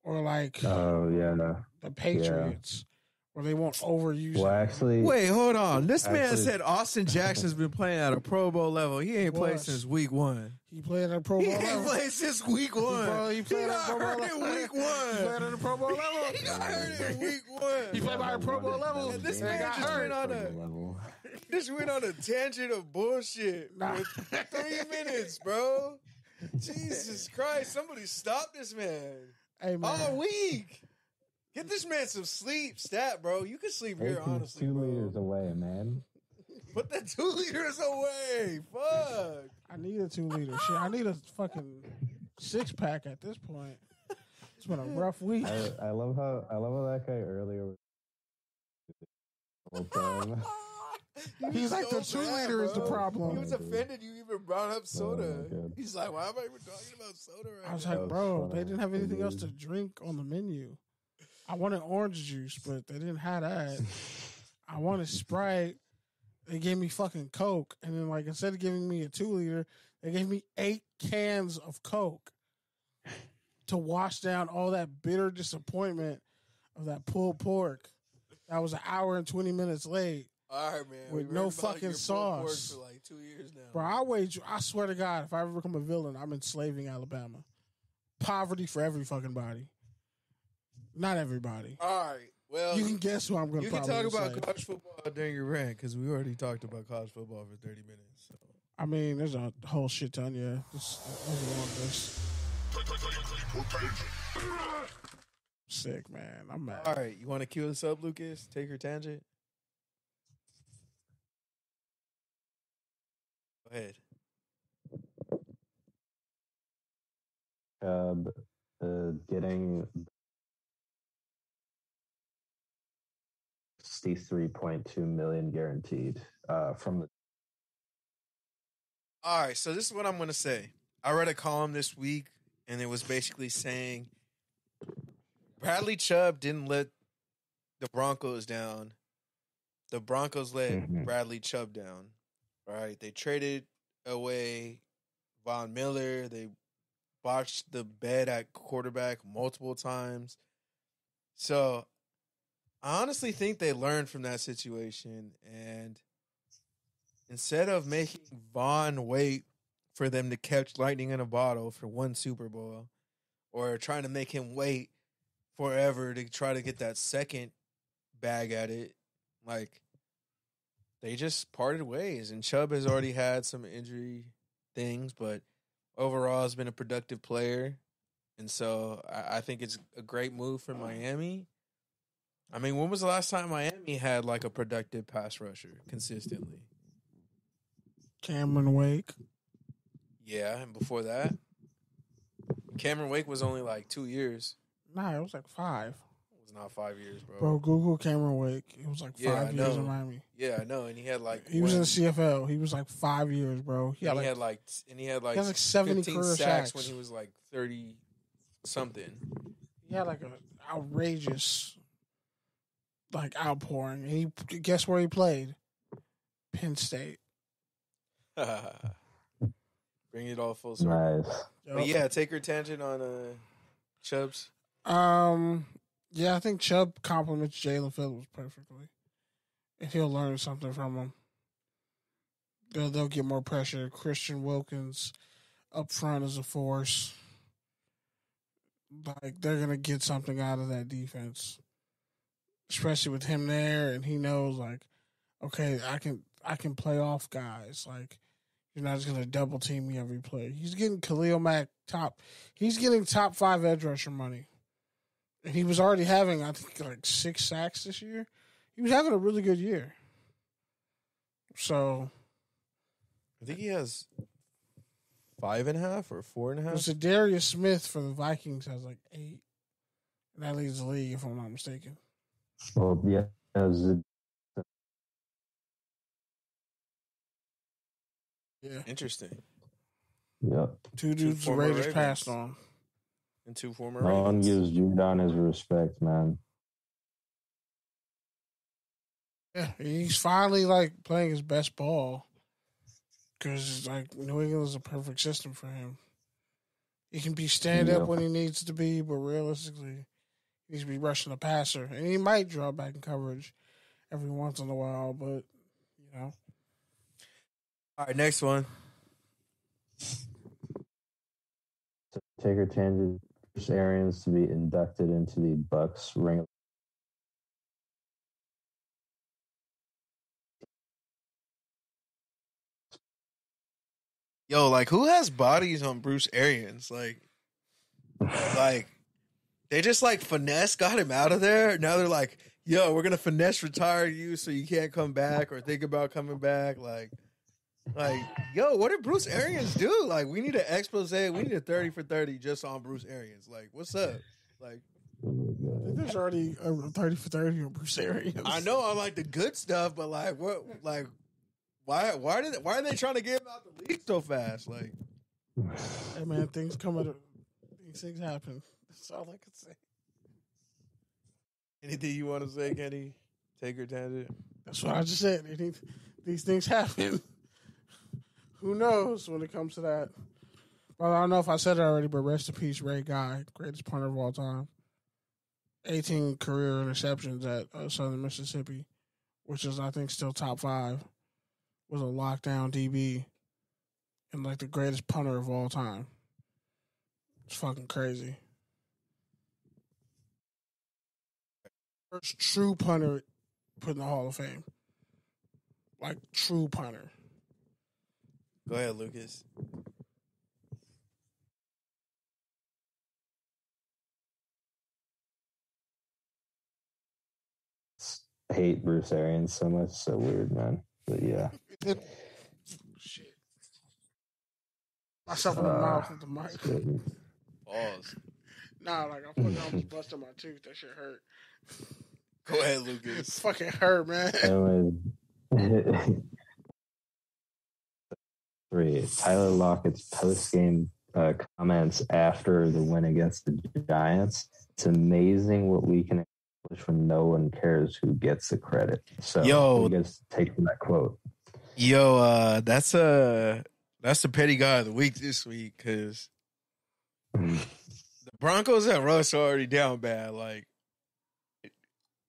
Or like the Patriots where they won't overuse him. Actually, wait, hold on. This man said Austin Jackson's been playing at a Pro Bowl level. He ain't played since week 1. He played at a Pro Bowl level. He ain't played since week 1. He played at a Pro Bowl level. In week 1. He played at a Pro Bowl level. He got hurt in week 1. He played by a Pro Bowl level. And this man just went on a tangent of bullshit for 3 minutes, bro. Jesus Christ. Somebody stop this man. Hey, man. All week. Get this man some sleep, stat, bro. You can sleep here, honestly. 2 liters away, man. Put the 2 liters away. Fuck. I need a 2 liter. Shit, I need a fucking 6-pack at this point. It's been a rough week. I love how that guy earlier. He's like, the 2 liter is the problem. He was offended you even brought up soda. God. He's like, why am I even talking about soda right I was now? like, bro, they didn't have anything else to drink on the menu. I wanted orange juice, but they didn't have that. I wanted Sprite. They gave me fucking Coke. And then, like, instead of giving me a 2 liter, they gave me 8 cans of Coke to wash down all that bitter disappointment of that pulled pork. That was an hour and 20 minutes late. All right, man. With no fucking sauce. For like 2 years now. Bro, I swear to God, if I ever become a villain, I'm enslaving Alabama. Poverty for every fucking body. Not everybody. All right. Well, you can guess who I'm going to You can probably talk about enslave. college football during your rant because we already talked about college football for 30 minutes. So. I mean, there's a whole shit ton, yeah. Just sick, man. I'm mad. All right. You want to cue this up, Lucas? Take your tangent? Go ahead. Chubb getting 63.2 million guaranteed from the. All right, so this is what I'm going to say. I read a column this week, and it was basically saying Bradley Chubb didn't let the Broncos down. The Broncos let Bradley Chubb down. All right, they traded away Von Miller. They botched the bed at quarterback multiple times. So I honestly think they learned from that situation, and instead of making Vaughn wait for them to catch lightning in a bottle for one Super Bowl, or trying to make him wait forever to try to get that second bag at it, like, they just parted ways. And Chubb has already had some injury things, but overall has been a productive player. And so I think it's a great move for Miami. I mean, when was the last time Miami had like a productive pass rusher consistently? Cameron Wake. Yeah, and before that, Cameron Wake was only like 2 years. Nah, it was like 5. It was not 5 years, bro. Bro, Google Cameron Wake. It was like 5 years in Miami. Yeah, I know. And he had like he was in the CFL. He was like 5 years, bro. He had like 70 70 career sacks when he was like 30 something. He had like an outrageous like outpouring. And he guess where he played? Penn State. Bring it all full circle. Nice. But yeah, take your tangent on Chubbs. Yeah, I think Chubb compliments Jalen Phillips perfectly. And he'll learn something from him. They'll get more pressure. Christian Wilkins up front is a force. Like, they're going to get something out of that defense. Especially with him there, and he knows, like, okay, I can play off guys. Like, you're not just going to double team me every play. He's getting Khalil Mack He's getting top 5 edge rusher money. And he was already having, I think, like 6 sacks this year. He was having a really good year. So, I think he has 5.5 or 4.5. So Darius Smith for the Vikings has like 8. And that leads the league, if I'm not mistaken. Well, yeah. Yeah. Interesting. Yep. 2 dudes the Raiders passed on. And 2 former No one Ravens. gives Judon his respect, man. Yeah, he's finally like playing his best ball because like New England is a perfect system for him. He can be stand up when he needs to be, but realistically, he needs to be rushing the passer, and he might draw back in coverage every once in a while. But you know, all right, next one. Taker Tangent Arians to be inducted into the Bucks Ring of Yo, like, who has bodies on Bruce Arians? Like They just like finesse got him out of there. Now they're like, yo, we're gonna finesse retire you so you can't come back or think about coming back. Like, yo, what did Bruce Arians do? Like, we need an expose. We need a 30 for 30 just on Bruce Arians. Like, what's up? Like, I think there's already a 30 for 30 on Bruce Arians. I know I like the good stuff, but like, what? Like, why are they trying to get him out the league so fast? Like, hey man, things happen. That's all I can say. anything you want to say, Kenny? Take your tangent. That's what I just said. These things happen. Who knows when it comes to that? Well, I don't know if I said it already, but rest in peace, Ray Guy, greatest punter of all time. 18 career interceptions at Southern Mississippi, which is, I think, still top 5. Was a lockdown DB and like the greatest punter of all time. It's fucking crazy. First true punter put in the Hall of Fame. Like, true punter. Go ahead, Lucas. I hate Bruce Arians so much. So weird, man. But yeah. Shit. Myself in the mouth with the mic. Pause. Nah, like I fucking almost busted my tooth. That shit hurt. Go ahead, Lucas. Fucking hurt, man. Anyway. 3. Tyler Lockett's post-game comments after the win against the Giants. It's amazing what we can accomplish when no one cares who gets the credit. So, you guys take from that quote. Yo, that's the petty guy of the week this week because the Broncos and Russ are already down bad, like,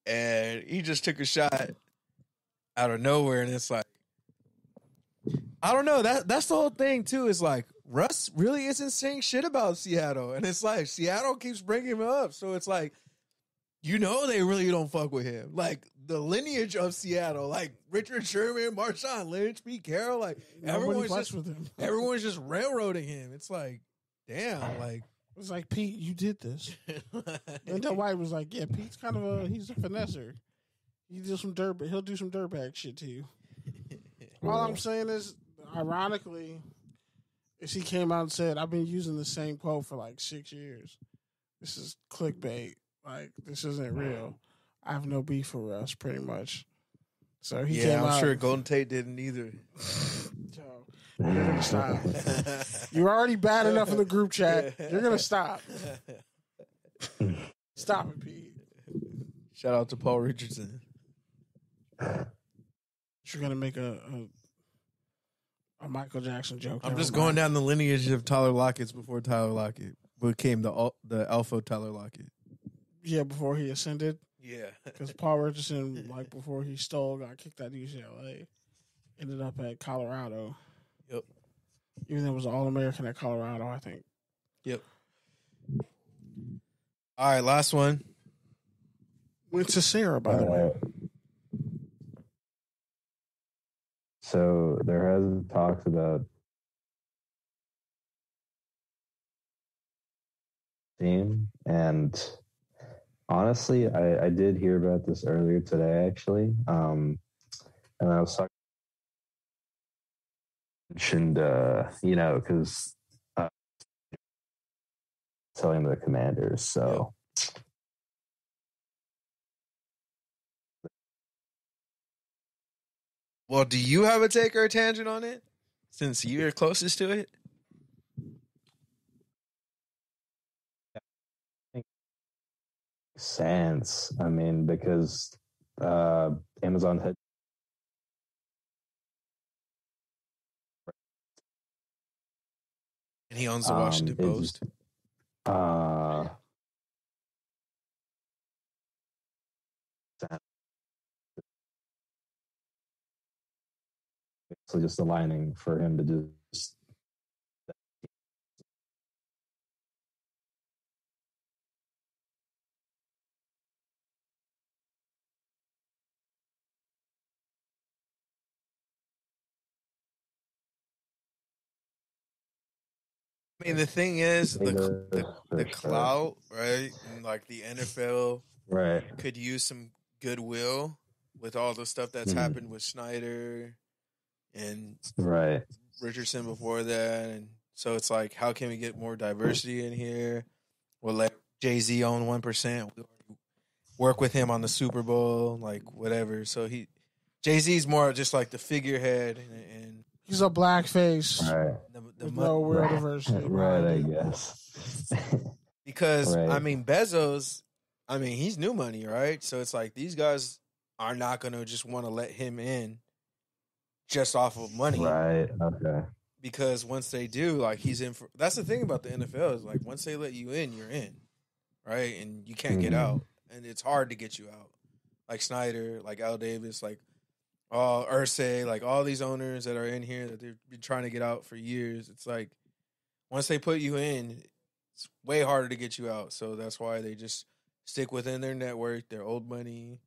and he just took a shot out of nowhere, and it's like, I don't know. That's the whole thing too. Is like Russ really isn't saying shit about Seattle, and it's like Seattle keeps bringing him up, so it's like, you know, they really don't fuck with him. Like the lineage of Seattle, like Richard Sherman, Marshawn Lynch, Pete Carroll, like everyone's just railroading him. It's like, damn, like it's like, Pete, you did this. And then White was like, yeah, Pete's kind of he's a finesser. He'll do some dirtbag shit to you. All I'm saying is, ironically, is he came out and said, I've been using the same quote for like 6 years. This is clickbait. Like, this isn't real. I have no beef for Russ, pretty much. So he came out. I'm sure Golden Tate didn't either. So, you're going to stop. You're already bad enough in the group chat. You're going to stop. Stop it, Pete. Shout out to Paul Richardson. You're going to make a Michael Jackson joke. I'm just going down the lineage of Tyler Lockett's before Tyler Lockett became the alpha Tyler Lockett. Yeah, before he ascended. Yeah. Because Paul Richardson, like, before he got kicked out of UCLA, ended up at Colorado. Yep. Even though it was an All-American at Colorado, I think. Yep. All right, last one. Went to Sarah, by the way. So there has been talks about team, and honestly, I did hear about this earlier today, actually. And I was talking, mentioned, because telling the Commanders, so. Well, do you have a take or a tangent on it, since you're closest to it? Sense. I mean, because Amazon had and he owns the Washington Post. So just aligning for him to just I mean, the thing is, Raiders the for clout, right? And like the NFL Right. could use some goodwill with all the stuff that's happened with Snyder and Right. Richardson before that. And so it's like, how can we get more diversity in here? We'll let Jay-Z own 1%. Work with him on the Super Bowl, like whatever. So Jay-Z's more just like the figurehead and He's a blackface. Right. There's no real diversity. Right, I guess. Because, Right. I mean, Bezos, I mean, he's new money, right? So it's like these guys are not going to just want to let him in just off of money. Right. Okay. Because once they do, like, he's in for... That's the thing about the NFL is, like, once they let you in, you're in, right? And you can't get out. And it's hard to get you out. Like Snyder, like Al Davis, like Irsay, like all these owners that are in here that they've been trying to get out for years. It's like once they put you in, it's way harder to get you out. So that's why they just stick within their network, their old money,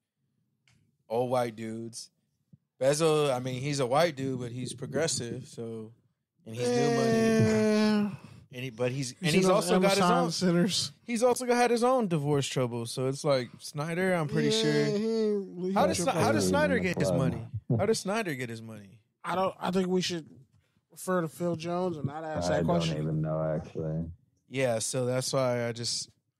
old white dudes. Bezos, I mean, he's a white dude, but he's progressive, so and he's new money. But he's also got his own sinners. He's also had his own divorce trouble. So it's like Snyder, I'm pretty sure. How does Snyder get his money? How does Snyder get his money? I think we should refer to Phil Jones and not ask that question. I don't even know, actually. Yeah, so that's why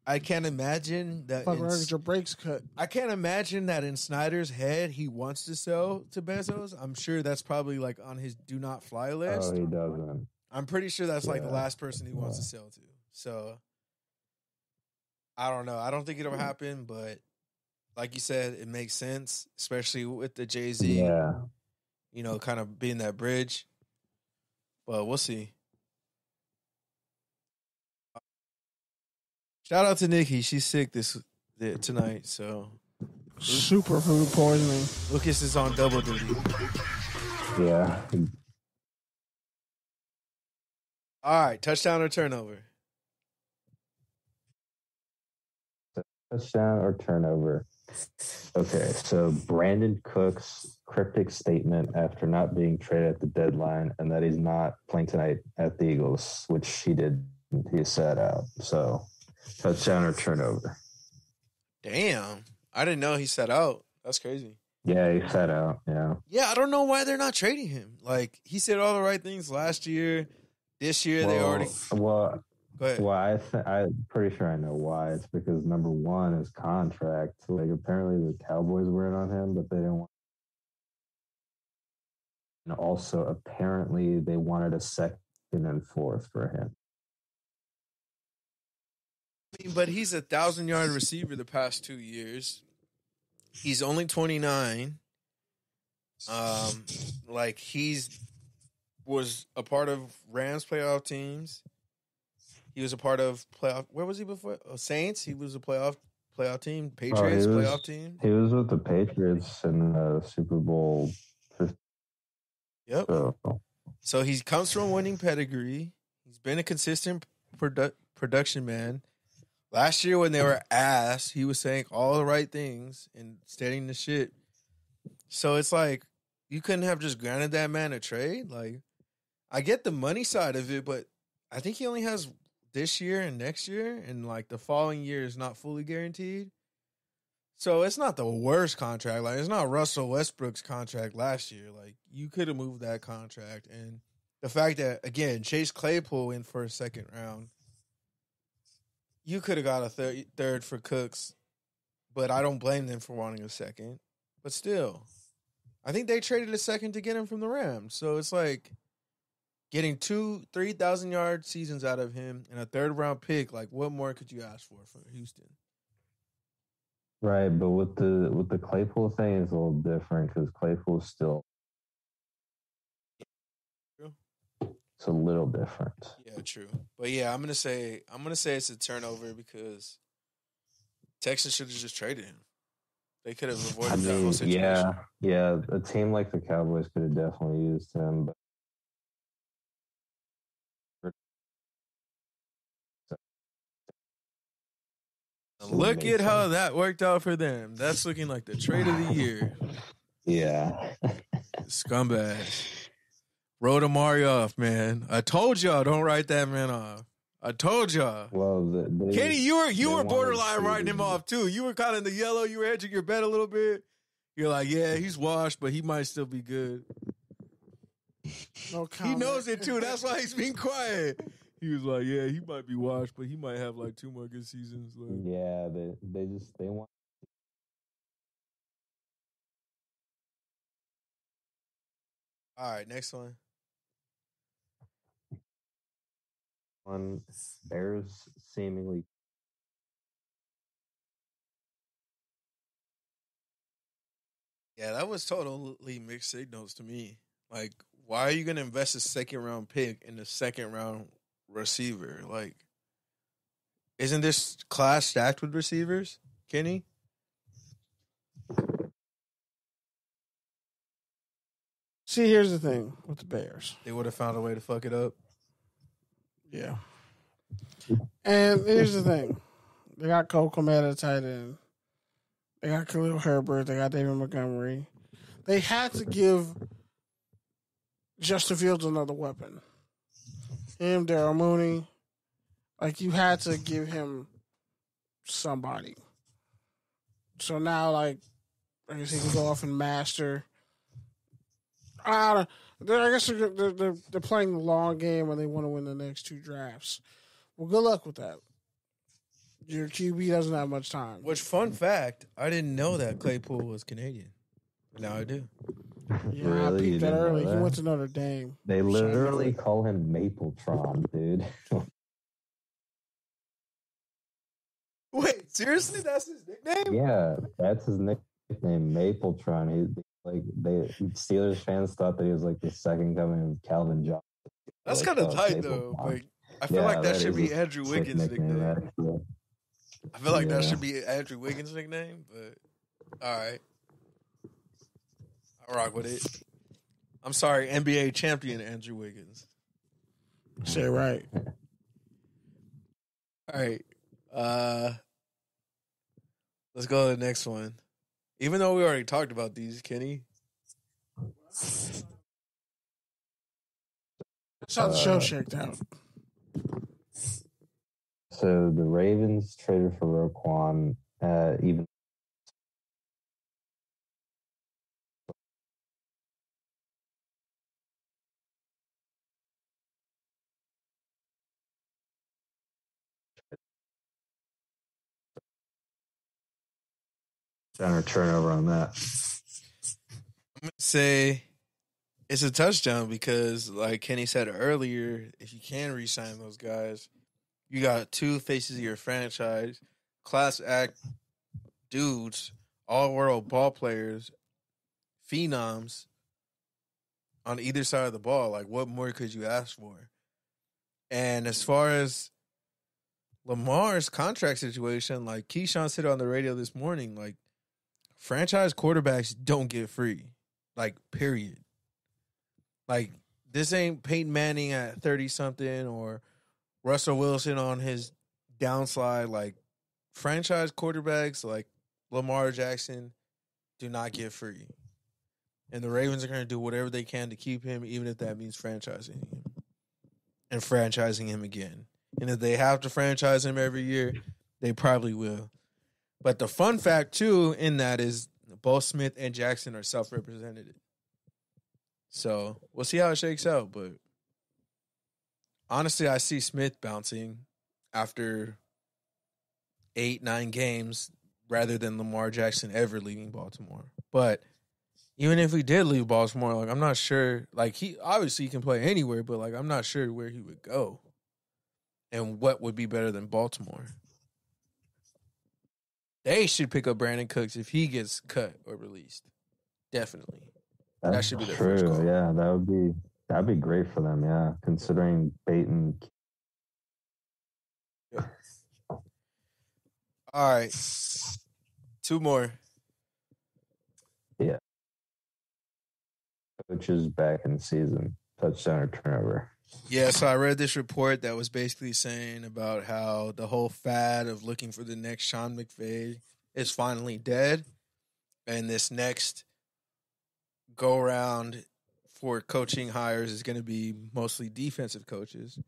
I can't imagine that. Get your brakes cut. I can't imagine that in Snyder's head he wants to sell to Bezos. I'm sure that's probably like on his do not fly list. Oh, he doesn't. I'm pretty sure that's like the last person he wants to sell to. So I don't know. I don't think it'll happen, but like you said, it makes sense, especially with the Jay-Z, kind of being that bridge. But we'll see. Shout out to Nikki. She's sick tonight, so super food poisoning. Lucas is on double duty. Yeah. All right, touchdown or turnover? Touchdown or turnover? Okay, so Brandon Cook's cryptic statement after not being traded at the deadline and that he's not playing tonight at the Eagles, which he sat out. So touchdown or turnover? Damn, I didn't know he sat out. That's crazy. Yeah, he sat out. Yeah. Yeah, I don't know why they're not trading him. Like, he said all the right things last year. This year, they already... Well, go ahead. Well, I'm pretty sure I know why. It's because, number one, his contract. Like, apparently the Cowboys were in on him, but they didn't want... And also, apparently, they wanted a second and fourth for him. I mean, but he's a 1,000-yard receiver the past 2 years. He's only 29. Was a part of Rams playoff teams. He was a part of playoff. Where was he before? Saints. He was a playoff team. Patriots playoff team. He was with the Patriots in the Super Bowl. Yep. So he comes from a winning pedigree. He's been a consistent production man. Last year when they were ass, he was saying all the right things and stating the shit. So it's like you couldn't have just granted that man a trade. Like, I get the money side of it, but I think he only has this year and next year, and like the following year is not fully guaranteed. So it's not the worst contract. Like, it's not Russell Westbrook's contract last year. Like, you could have moved that contract. And the fact that, again, Chase Claypool in for a second round, you could have got a third for Cooks, but I don't blame them for wanting a second. But still, I think they traded a second to get him from the Rams. So it's like getting 3,000-yard seasons out of him and a third-round pick. Like, what more could you ask for Houston? Right, but with the Claypool thing, it's a little different because Claypool's still it's a little different. Yeah, true. But yeah, I'm gonna say it's a turnover because Texans should have just traded him. They could have avoided that whole situation. Yeah. A team like the Cowboys could have definitely used him, but look at how that worked out for them. That's looking like the trade of the year. Yeah. Scumbags. Wrote Amari off, man. I told y'all, don't write that man off. I told y'all. Well, Kenny, you were borderline to- writing him off too. You were kind of in the yellow. You were hedging your bet a little bit. You're like, yeah, he's washed, but he might still be good. No He comment. knows it too. That's why he's being quiet. He was like, yeah, he might be washed, but he might have like 2 more good seasons left. Yeah, they want. All right, next one. On Bears seemingly. Yeah, that was totally mixed signals to me. Like, why are you going to invest a second-round pick in the second-round receiver? Like, isn't this class stacked with receivers, Kenny? See, here's the thing with the Bears. They would have found a way to fuck it up. Yeah. And here's the thing. They got Cole Kmet at tight end. They got Khalil Herbert. They got David Montgomery. They had to give Justin Fields another weapon. Him, Darryl Mooney. Like, you had to give him somebody. So now, like, I guess he can go off and master. I guess they're playing the long game and they want to win the next 2 drafts. Well, good luck with that. Your QB doesn't have much time. Which, fun fact, I didn't know that Claypool was Canadian. Now I do. Yeah, Really? I You peeped that didn't know early. He that? went to Notre Dame. They literally call him Mapletron, dude. Wait, seriously? That's his nickname? Yeah, that's his nickname, Mapletron. Steelers fans thought that he was like the second coming of Calvin Johnson. That's Like, kind of tight, Mapletron. though. Like, I feel like that should is be a Andrew sick Wiggins' nickname. actually. I feel like that Yeah. should be Andrew Wiggins' nickname, but all right. I rock with it. I'm sorry, NBA champion Andrew Wiggins. Say right. All right. Let's go to the next one. Even though we already talked about these, Kenny. That's how the show shaked out. So the Ravens traded for Roquan, even center turnover on that. I'm going to say it's a touchdown because, like Kenny said earlier, if you can re-sign those guys, you got 2 faces of your franchise, class act dudes, all-world ball players, phenoms on either side of the ball. Like, what more could you ask for? And as far as Lamar's contract situation, like Keyshawn said on the radio this morning, like, franchise quarterbacks don't get free. Like, period. Like, this ain't Peyton Manning at 30-something or Russell Wilson on his downslide. Like, franchise quarterbacks like Lamar Jackson do not get free. And the Ravens are going to do whatever they can to keep him, even if that means franchising him. And franchising him again. And if they have to franchise him every year, they probably will. But the fun fact, too, in that is both Smith and Jackson are self-represented. So we'll see how it shakes out. But honestly, I see Smith bouncing after 8-9 games rather than Lamar Jackson ever leaving Baltimore. But even if he did leave Baltimore, like, I'm not sure. Like, he obviously can play anywhere, but like, I'm not sure where he would go and what would be better than Baltimore. They should pick up Brandon Cooks if he gets cut or released. Definitely. That should be their first call. Yeah, that'd be great for them. Yeah, considering Bateman. Yeah. All right, 2 more. Yeah, coaches back in the season, touchdown or turnover. Yeah, so I read this report that was basically saying about how the whole fad of looking for the next Sean McVay is finally dead, and this next go-around for coaching hires is going to be mostly defensive coaches.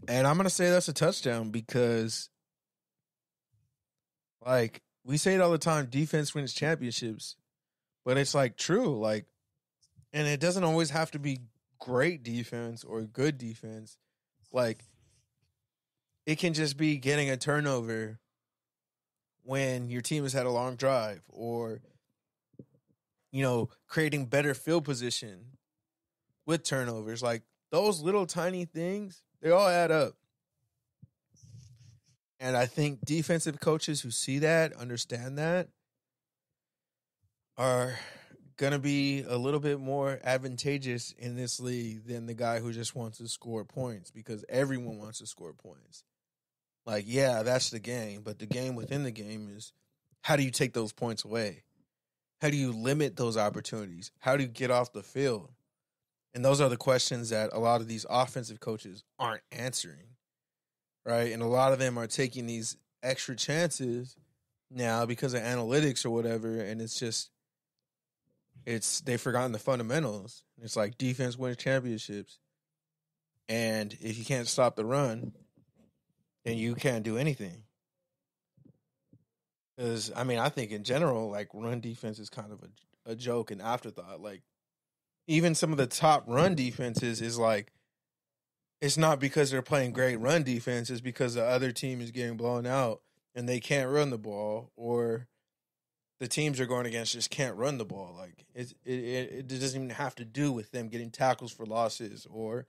And I'm going to say that's a touchdown because, like, we say it all the time, defense wins championships. But it's, like, true. Like, and it doesn't always have to be great defense or good defense. Like, it can just be getting a turnover when your team has had a long drive or, you know, creating better field position with turnovers. Like, those little tiny things, they all add up. And I think defensive coaches who see that, understand that, are going to be a little bit more advantageous in this league than the guy who just wants to score points, because everyone wants to score points. Like, yeah, that's the game, but the game within the game is, how do you take those points away? How do you limit those opportunities? How do you get off the field? And those are the questions that a lot of these offensive coaches aren't answering, right? And a lot of them are taking these extra chances now because of analytics or whatever, and it's just, they've forgotten the fundamentals. It's like defense wins championships, and if you can't stop the run, then you can't do anything. Because, I mean, I think in general, like, run defense is kind of a joke and afterthought. Like, even some of the top run defenses is like, it's not because they're playing great run defense, it's because the other team is getting blown out and they can't run the ball, or the teams they're going against just can't run the ball. Like, it doesn't even have to do with them getting tackles for losses or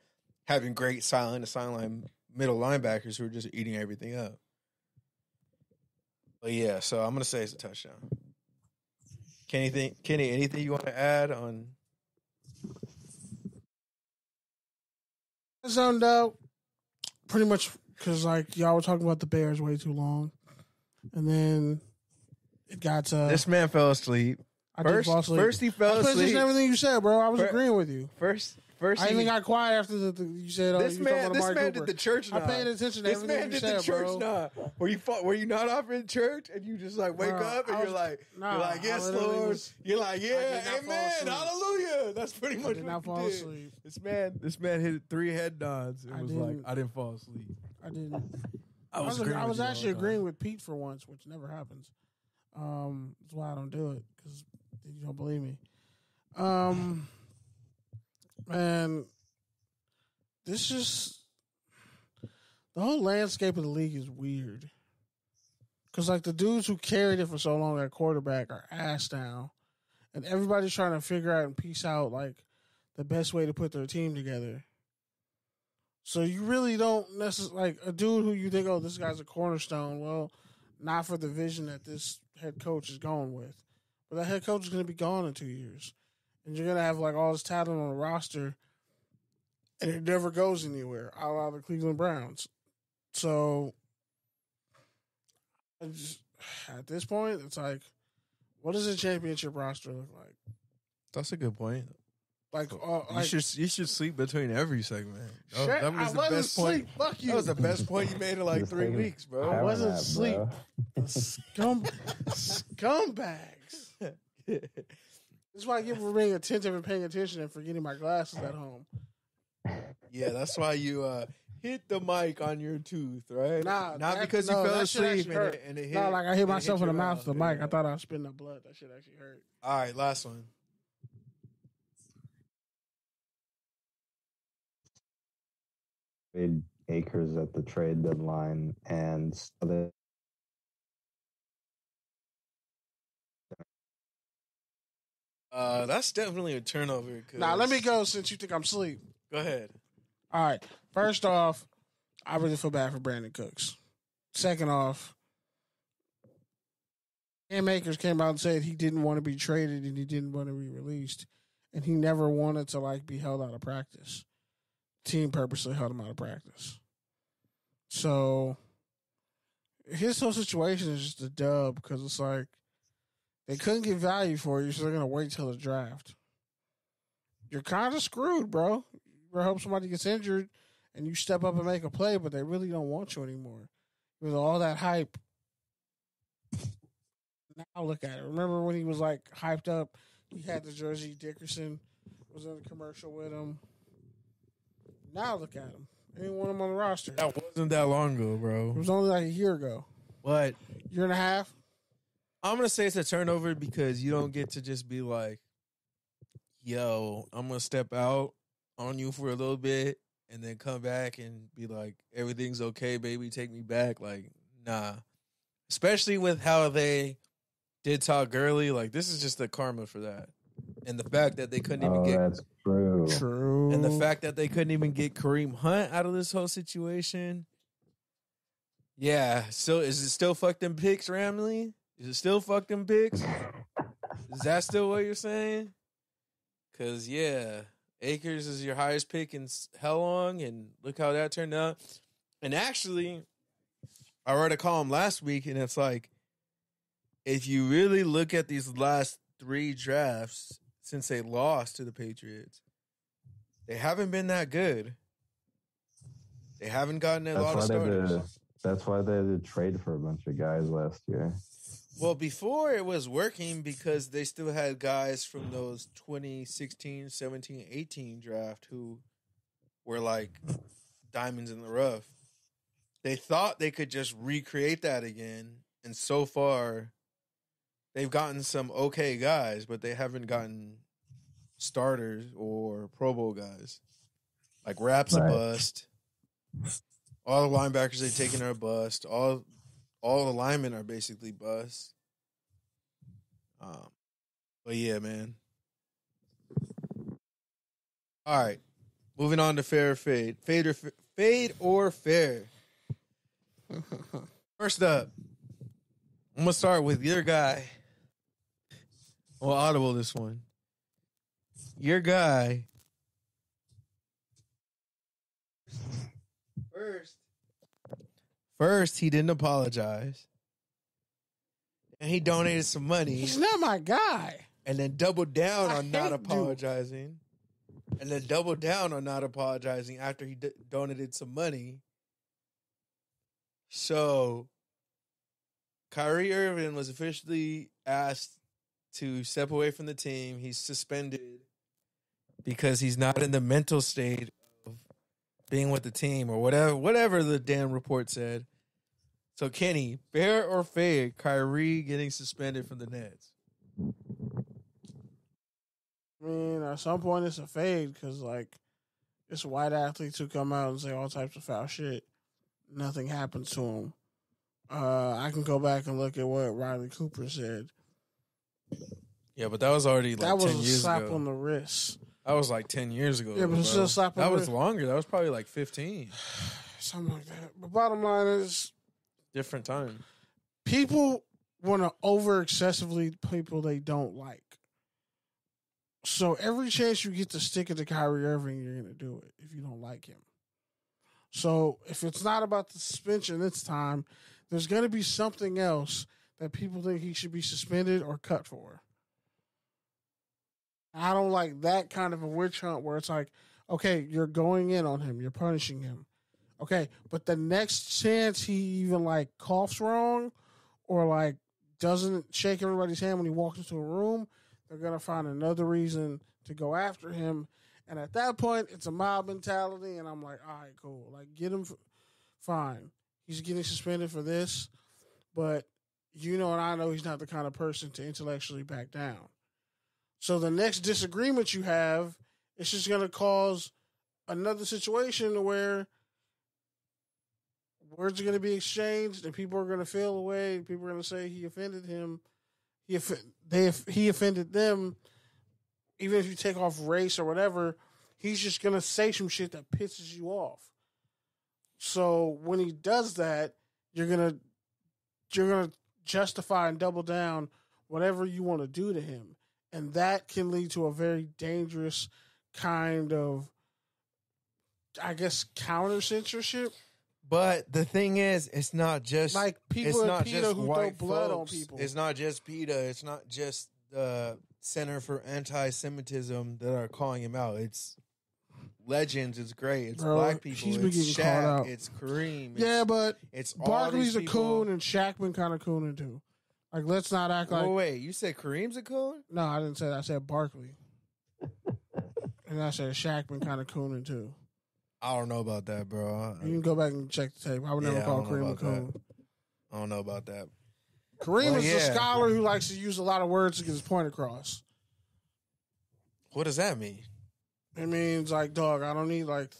having great sideline middle linebackers who are just eating everything up. But yeah, so I'm gonna say it's a touchdown. Kenny, anything you want to add on? I zoned out pretty much because, like, y'all were talking about the Bears way too long, and then it got to This man fell asleep. Did fall asleep. First he fell I was asleep. everything you said, bro. I was agreeing with you. First I even got quiet after you said. This man did the church nod. I paid attention to everything you said, bro. Nod. Were you not off in church and you just like wake up and you're like, yes, Lord. You're like, yeah, amen, hallelujah. That's pretty much what you did. Asleep. This man hit 3 head nods and was like, I didn't fall asleep. I didn't. I was actually agreeing with Pete for once, which never happens. That's why I don't do it, because you don't believe me. Man, this just, the whole landscape of the league is weird. Because, like, the dudes who carried it for so long at quarterback are ass down. And everybody's trying to figure out and piece out, like, the best way to put their team together. So you really don't necessarily, like, a dude who you think, oh, this guy's a cornerstone. Well, not for the vision that this head coach is going with. But that head coach is going to be gone in 2 years. And you're going to have, like, all this talent on the roster, and it never goes anywhere, a la the Cleveland Browns. So, at this point, it's like, what does a championship roster look like? That's a good point. Like, you should sleep between every segment. That was the best point. Fuck you. That was the best point you made in like 3 weeks, bro. I wasn't asleep. Scumbags. This is why I get for being attentive and paying attention and forgetting my glasses at home. Yeah, that's why you hit the mic on your tooth, right? Not because you fell asleep and it hit. No, like I hit myself in the mouth with the mic. I thought I was spitting up blood. That shit actually hurt. All right, last one. Trade Akers at the trade deadline, and that's definitely a turnover. Now, let me go since you think I'm asleep. Go ahead. All right. First off, I really feel bad for Brandon Cooks. Second off, Cam Akers came out and said he didn't want to be traded and he didn't want to be released, and he never wanted to, like, be held out of practice. Team purposely held him out of practice. So his whole situation is just a dub, because it's like they couldn't get value for you, so they're gonna wait till the draft. You're kind of screwed, bro. You hope somebody gets injured and you step up and make a play, but they really don't want you anymore. With all that hype. Now look at it. Remember when he was, like, hyped up? He had the jersey Dickerson was in a commercial with him. Now look at him. Ain't want him on the roster. That wasn't that long ago, bro. It was only like a year ago. What? Year and a half? I'm going to say it's a turnover because you don't get to just be like, yo, I'm going to step out on you for a little bit and then come back and be like, everything's okay, baby, take me back. Like, nah. Especially with how they did Todd Gurley. Like, this is just the karma for that. And the fact that they couldn't even get... that's true. True. And the fact that they couldn't even get Kareem Hunt out of this whole situation. Yeah. So is it still fuck them picks, Ramley? Is it still fuck them picks? Is that still what you're saying? Because, yeah, Akers is your highest pick in how long? And look how that turned out. And actually, I read a column last week, and it's like, if you really look at these last 3 drafts since they lost to the Patriots, they haven't been that good. They haven't gotten a lot of starters. That's why they did trade for a bunch of guys last year. Well, before it was working because they still had guys from those 2016, 17, 18 draft who were like diamonds in the rough. They thought they could just recreate that again, and so far they've gotten some okay guys, but they haven't gotten starters or Pro Bowl guys. Like Rapp's a bust. All the linebackers they've taken are a bust. All the linemen are basically busts. But yeah, man. All right. Moving on to fair or fade. Fade or fair. First up, I'm going to start with your guy. Well, audible this one. Your guy. First, he didn't apologize. And he donated some money. He's not my guy. And then doubled down on not apologizing. And then doubled down on not apologizing after he donated some money. So, Kyrie Irving was officially asked to step away from the team. He's suspended because he's not in the mental state of being with the team or whatever the damn report said. So, Kenny, fair or fade, Kyrie getting suspended from the Nets? I mean, at some point it's a fade because, like, it's white athletes who come out and say all types of foul shit. Nothing happens to them. I can go back and look at what Riley Cooper said. Yeah, but that was already like 10 years ago. That was a slap on the wrist. That was like 10 years ago. Yeah, but it's still a slap on the wrist. That was longer. That was probably like 15. Something like that. But bottom line is... different time. People want to over excessively people they don't like. So every chance you get to stick it to Kyrie Irving, you're going to do it if you don't like him. So if it's not about the suspension this time, there's going to be something else that people think he should be suspended or cut for. I don't like that kind of a witch hunt where it's like, okay, you're going in on him, you're punishing him. Okay, but the next chance he even like coughs wrong or like doesn't shake everybody's hand when he walks into a room, they're going to find another reason to go after him. And at that point, it's a mob mentality, and I'm like, all right, cool. Like, get him, fine. He's getting suspended for this, but you know and I know he's not the kind of person to intellectually back down. So the next disagreement you have, it's just going to cause another situation where words are going to be exchanged, and people are going to feel away. People are going to say he offended him. He offended them. Even if you take off race or whatever, he's just going to say some shit that pisses you off. So when he does that, you're going to justify and double down whatever you want to do to him. And that can lead to a very dangerous kind of, I guess, counter censorship. But the thing is, it's not just like people in PETA who throw blood on people. It's not just PETA. It's not just the Center for Anti-Semitism that are calling him out. It's legends. It's great. It's black people. It's Shaq. It's Kareem. But it's Barkley's a coon and Shaq been kind of cooning too. Like, let's not act like. Oh wait, you said Kareem's a coon? No, I didn't say that. I said Barkley. And I said Shaq been kind of cooning too. I don't know about that, bro. You can go back and check the tape. I would never call Kareem a coon. I don't know about that. Kareem is a scholar who likes to use a lot of words to get his point across. What does that mean? It means like, dog, I don't need like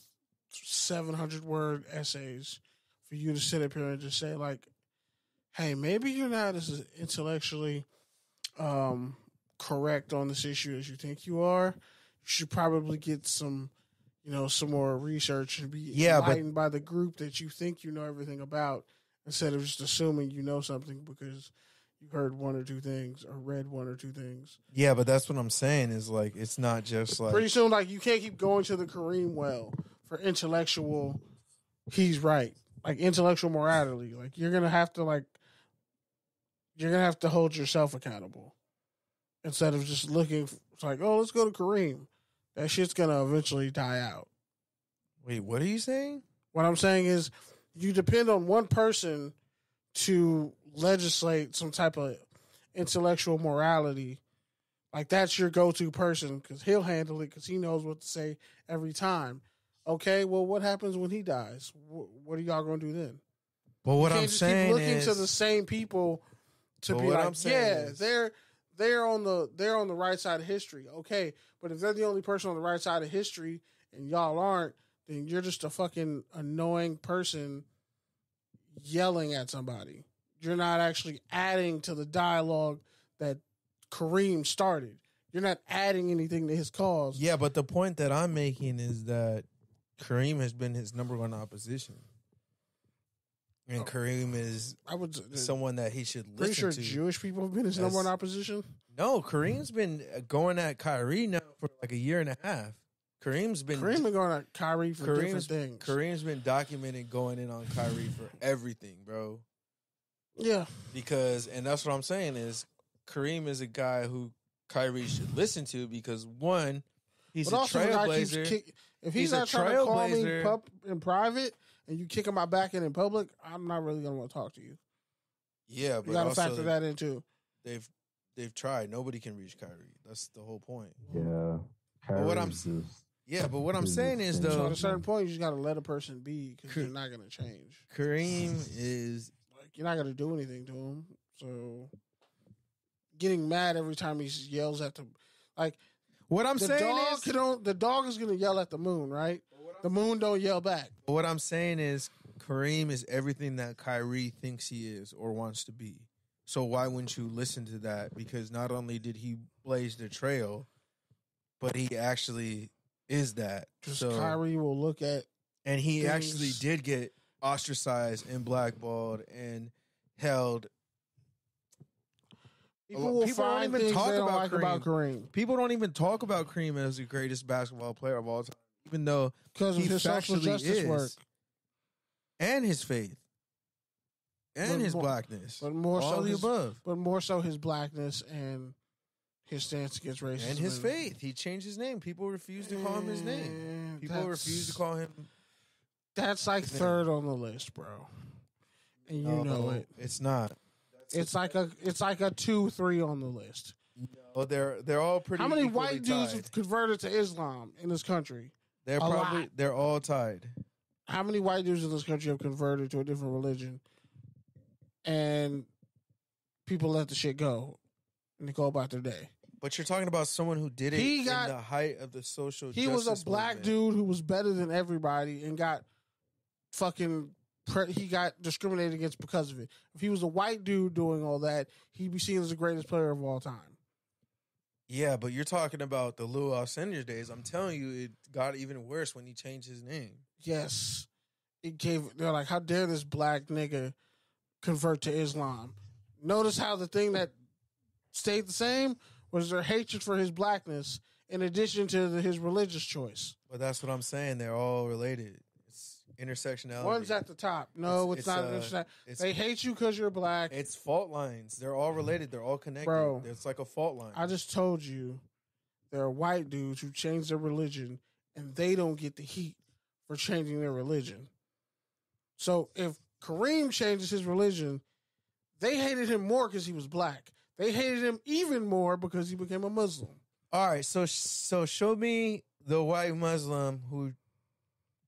700-word essays for you to sit up here and just say like, hey, maybe you're not as intellectually correct on this issue as you think you are. You should probably get some more research and be enlightened by the group that you think you know everything about, instead of just assuming you know something because you heard one or two things or read one or two things. Yeah, but that's what I'm saying is like, it's not just like... Pretty soon, like, you can't keep going to the Kareem well for intellectual, he's right. Like, intellectual morality. Like, you're going to have to hold yourself accountable. Instead of just looking, it's like, oh, let's go to Kareem. That shit's going to eventually die out. Wait, what are you saying? What I'm saying is you depend on one person to legislate some type of intellectual morality. Like, that's your go-to person because he'll handle it because he knows what to say every time. Okay, well, what happens when he dies? What are y'all going to do then? Well, what I'm saying keep looking to the same people to be like, they're on the right side of history. Okay, but if they're the only person on the right side of history and y'all aren't, then you're just a fucking annoying person yelling at somebody. You're not actually adding to the dialogue that Kareem started. You're not adding anything to his cause. Yeah, but the point that I'm making is that Kareem has been his number one opposition. And Kareem is someone that he should listen to. Pretty sure Jewish people have been his number one opposition? No, Kareem's been going at Kyrie now for like a year and a half. Kareem's been going at Kyrie for different things. Kareem's been documenting going in on Kyrie for everything, bro. Yeah. And that's what I'm saying is Kareem is a guy who Kyrie should listen to because, one, he's a trailblazer. If he's not trying to call me in private and you kick him my back end in public, I'm not really going to want to talk to you. Yeah, but you got to factor that in too. They've tried. Nobody can reach Kyrie. That's the whole point. Yeah. But what I'm saying is, though, so at a certain point, you just got to let a person be because they're not going to change. Kareem is like, you're not going to do anything to him. So getting mad every time he yells at the what I'm saying is the dog is going to yell at the moon, right? The moon don't yell back. What I'm saying is Kareem is everything that Kyrie thinks he is or wants to be. So why wouldn't you listen to that? Because not only did he blaze the trail, but he actually is that. So Kyrie will look at and he actually did get ostracized and blackballed and held. People don't even talk about Kareem. People don't even talk about Kareem as the greatest basketball player of all time, even though because of his social justice work and his faith and his blackness, but more all so the above. But more so his blackness and his stance against racism and his faith. He changed his name. People refuse to call him his name. People refuse to call him. That's like third on the list, bro. And you know it. It's not. It's like a 2-3 on the list. Well, they're all pretty. How many white dudes have converted to Islam in this country? They're all tied. How many white dudes in this country have converted to a different religion? And people let the shit go and they go about their day. But you're talking about someone who did it in the height of the social justice movement. He was a black dude who was better than everybody and got he got discriminated against because of it. If he was a white dude doing all that, he'd be seen as the greatest player of all time. Yeah, but you're talking about the Lou Alcindor days. I'm telling you, it got even worse when he changed his name. Yes. They're like, how dare this black nigga convert to Islam? Notice how the thing that stayed the same was their hatred for his blackness in addition to his religious choice. But that's what I'm saying. They're all related. Intersectionality. One's at the top. No, it's not. They hate you because you're black. It's fault lines. They're all related. They're all connected. Bro, it's like a fault line. I just told you there are white dudes who change their religion and they don't get the heat for changing their religion. So if Kareem changes his religion, they hated him more because he was black. They hated him even more because he became a Muslim. All right, so show me the white Muslim who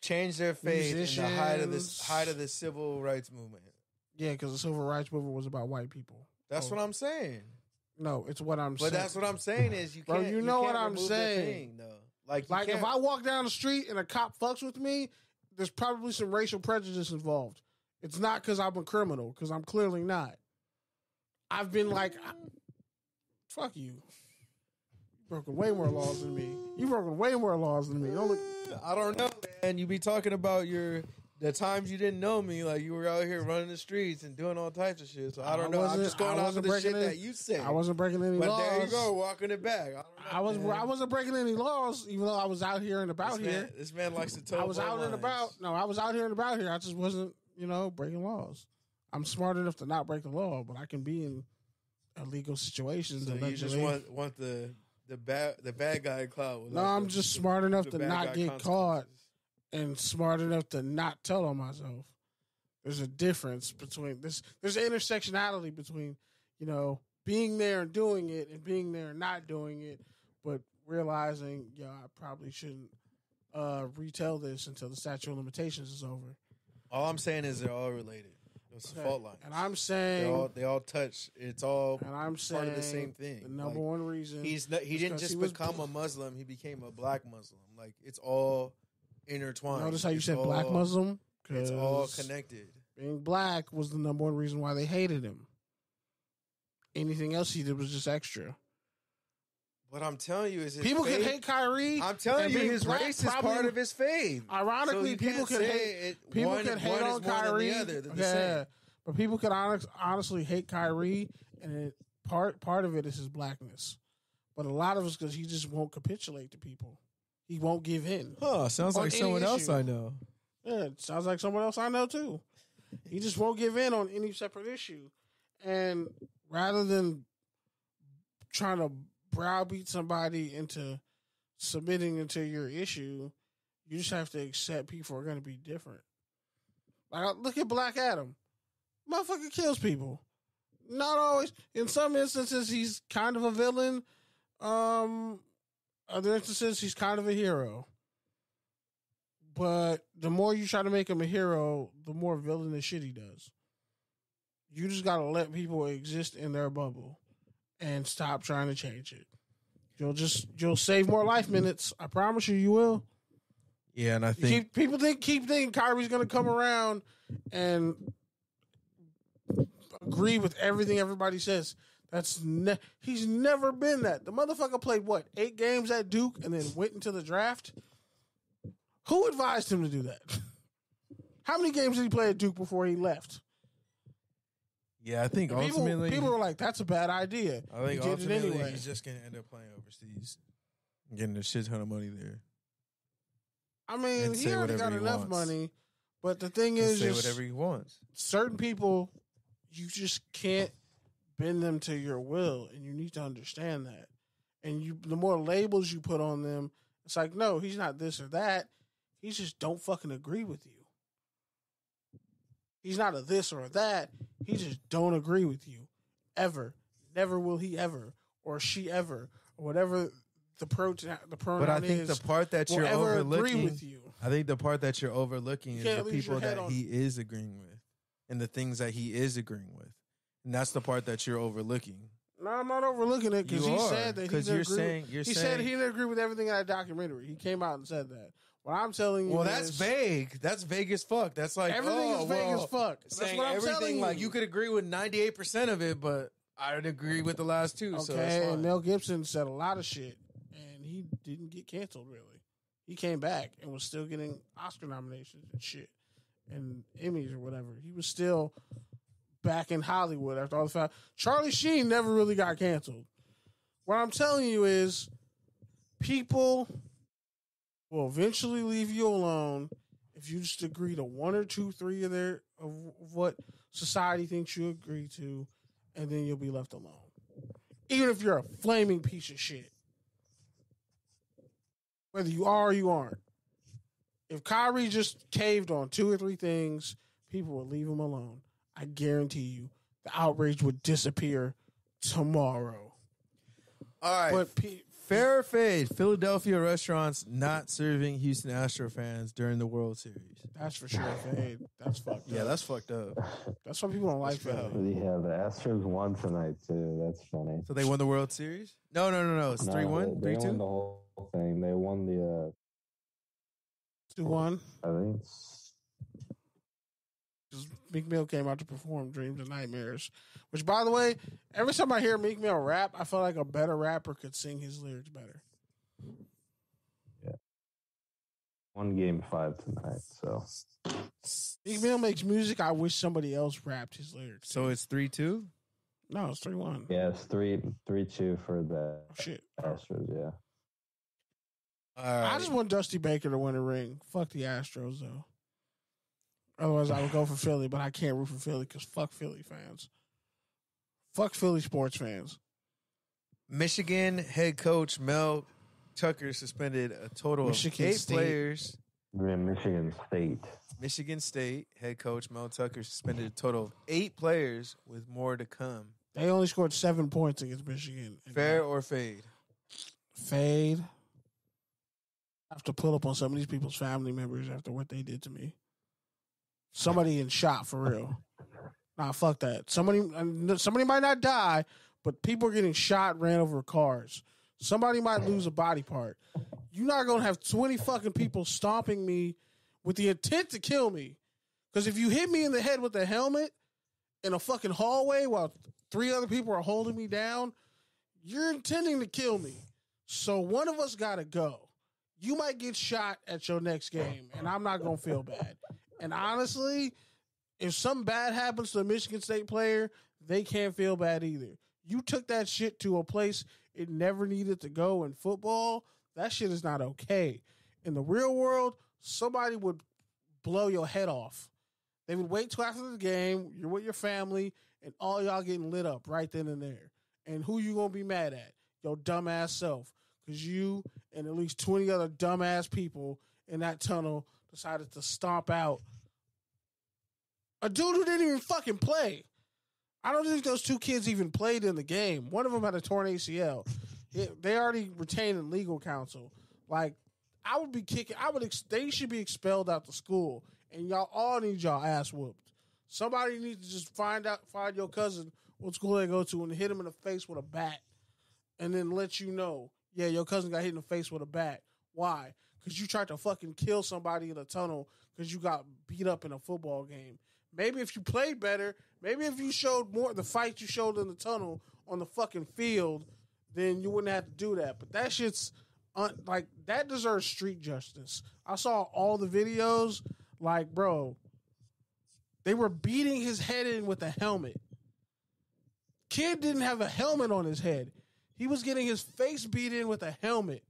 changed their faith in the height of the civil rights movement. Yeah, because the civil rights movement was about white people. That's what I'm saying. No, it's what I'm saying. But that's what I'm saying is you can't. Bro, you know what I'm saying. Though. Like if I walk down the street and a cop fucks with me, there's probably some racial prejudice involved. It's not because I'm a criminal, because I'm clearly not. I've been like, fuck you. You've broken way more laws than me. You've broken way more laws than me. I don't know, man. You be talking about the times you didn't know me, like you were out here running the streets and doing all types of shit. So I don't know. I'm just going off of the shit that you said. I wasn't breaking any laws. But there you go, walking it back. I wasn't breaking any laws, even though I was out here and about here. This man likes to tell. I was out and about. No, I was out here and about here. I just wasn't, breaking laws. I'm smart enough to not break the law, but I can be in illegal situations. So you just want the bad guy clout. No, I'm just smart enough to not get caught. And smart enough to not tell on myself. There's a difference between this. There's an intersectionality between, being there and doing it and being there and not doing it, but realizing, I probably shouldn't retell this until the statute of limitations is over. All I'm saying is they're all related. It's a fault line. And I'm saying they all touch. It's all and I'm saying part of the same thing. The number one reason he didn't just become a Muslim. He became a black Muslim. Like it's all intertwined. Notice how you said black Muslim? It's all connected. Being black was the number one reason why they hated him. Anything else he did was just extra. What I'm telling you is people can hate Kyrie. I'm telling you, his race is part of his faith. Ironically, so people can hate on Kyrie. But people can honestly hate Kyrie, and part of it is his blackness. But a lot of it's because he just won't capitulate to people. He won't give in. Huh, sounds like someone else I know. Yeah, it sounds like someone else I know too. He just won't give in on any separate issue. And rather than trying to browbeat somebody into submitting into your issue, you just have to accept people are going to be different. Like, look at Black Adam. Motherfucker kills people. Not always. In some instances, he's kind of a villain. Other instances, he's kind of a hero. But the more you try to make him a hero, the more villainous shit he does. You just got to let people exist in their bubble and stop trying to change it. You'll save more life minutes. I promise you will. Yeah, and I think people keep thinking Kyrie's going to come around and agree with everything everybody says. He's never been that. The motherfucker played 8 games at Duke and then went into the draft. Who advised him to do that? How many games did he play at Duke before he left? Yeah, I think ultimately people were like, "That's a bad idea." I think ultimately he's just gonna end up playing overseas, getting a shit ton of money there. I mean, he already got enough money, but the thing is, say whatever he wants. Certain people, you just can't bend them to your will, and you need to understand that. And the more labels you put on them, it's like, no, he's not this or that. He just don't fucking agree with you. He's not a this or a that. He just don't agree with you. Ever. Never will he ever. Or she ever. Or whatever the pronoun But I think is, the part that you're overlooking, with you. I think the part that you're overlooking is the people that he is agreeing with. And the things that he is agreeing with. And that's the part that you're overlooking. No, I'm not overlooking it because he said that he didn't agree. He said he didn't agree with everything in that documentary. He came out and said that. What I'm telling you well, that's vague. That's vague as fuck. That's like everything is vague as fuck. That's saying what I'm telling you. Like you could agree with 98% of it, but I'd agree with the last 2. Okay, so that's fine. And Mel Gibson said a lot of shit, and he didn't get canceled really. He came back and was still getting Oscar nominations and shit, and Emmys or whatever. He was still back in Hollywood after all the fact. Charlie Sheen never really got canceled. What I'm telling you is, people will eventually leave you alone if you just agree to 1 or 2, 3 of what society thinks you agree to, and then you'll be left alone. Even if you're a flaming piece of shit. Whether you are or you aren't. If Kyrie just caved on 2 or 3 things, people will leave him alone. I guarantee you, the outrage would disappear tomorrow. All right. But Fair or fade, Philadelphia restaurants not serving Houston Astro fans during the World Series. That's for sure fade. That's fucked up. Yeah, that's fucked up. That's why people don't like Philly. Yeah, the Astros won tonight too. That's funny. So they won the World Series? No. It's 3-1, 3-2? They won the whole thing. They won the 2-1. I think it's Meek Mill came out to perform Dreams and Nightmares. Which, by the way, every time I hear Meek Mill rap, I feel like a better rapper could sing his lyrics better. Yeah. Won game 5 tonight, so. Meek Mill makes music I wish somebody else rapped his lyrics. So it's 3-2? No, it's 3-1. Yeah, it's 3-2 for the Shit. Astros, yeah. I just want Dusty Baker to win a ring. Fuck the Astros, though. Otherwise, I would go for Philly, but I can't root for Philly because fuck Philly fans. Fuck Philly sports fans. Michigan head coach Mel Tucker suspended a total of 8 players. We're in Michigan State. Michigan State head coach Mel Tucker suspended a total of 8 players with more to come. They only scored 7 points against Michigan. Fair or fade? Fade. I have to pull up on some of these people's family members after what they did to me. Somebody getting shot for real. Nah, fuck that. Somebody might not die, but people are getting shot, ran over cars. Somebody might lose a body part. You're not going to have 20 fucking people stomping me with the intent to kill me. Because if you hit me in the head with a helmet in a fucking hallway while 3 other people are holding me down, you're intending to kill me. So one of us got to go. You might get shot at your next game, and I'm not going to feel bad. And honestly, if something bad happens to a Michigan State player, they can't feel bad either. You took that shit to a place it never needed to go in football. That shit is not okay. In the real world, somebody would blow your head off. They would wait till after the game, you're with your family, and all y'all getting lit up right then and there. And who you going to be mad at? Your dumbass self. Because you and at least 20 other dumbass people in that tunnel decided to stomp out a dude who didn't even fucking play. I don't think those 2 kids even played in the game. One of them had a torn ACL. They already retained in legal counsel. Like, I would be kicking. They should be expelled out the school, and y'all all need y'all ass whooped. Somebody needs to just find your cousin what school they go to and hit him in the face with a bat, and then let you know, yeah, your cousin got hit in the face with a bat. Why? Because you tried to fucking kill somebody in a tunnel because you got beat up in a football game. Maybe if you played better, maybe if you showed more the fight you showed in the tunnel on the fucking field, then you wouldn't have to do that. But that shit's like, that deserves street justice. I saw all the videos. Like, bro, they were beating his head in with a helmet. Kid didn't have a helmet on his head. He was getting his face beat in with a helmet.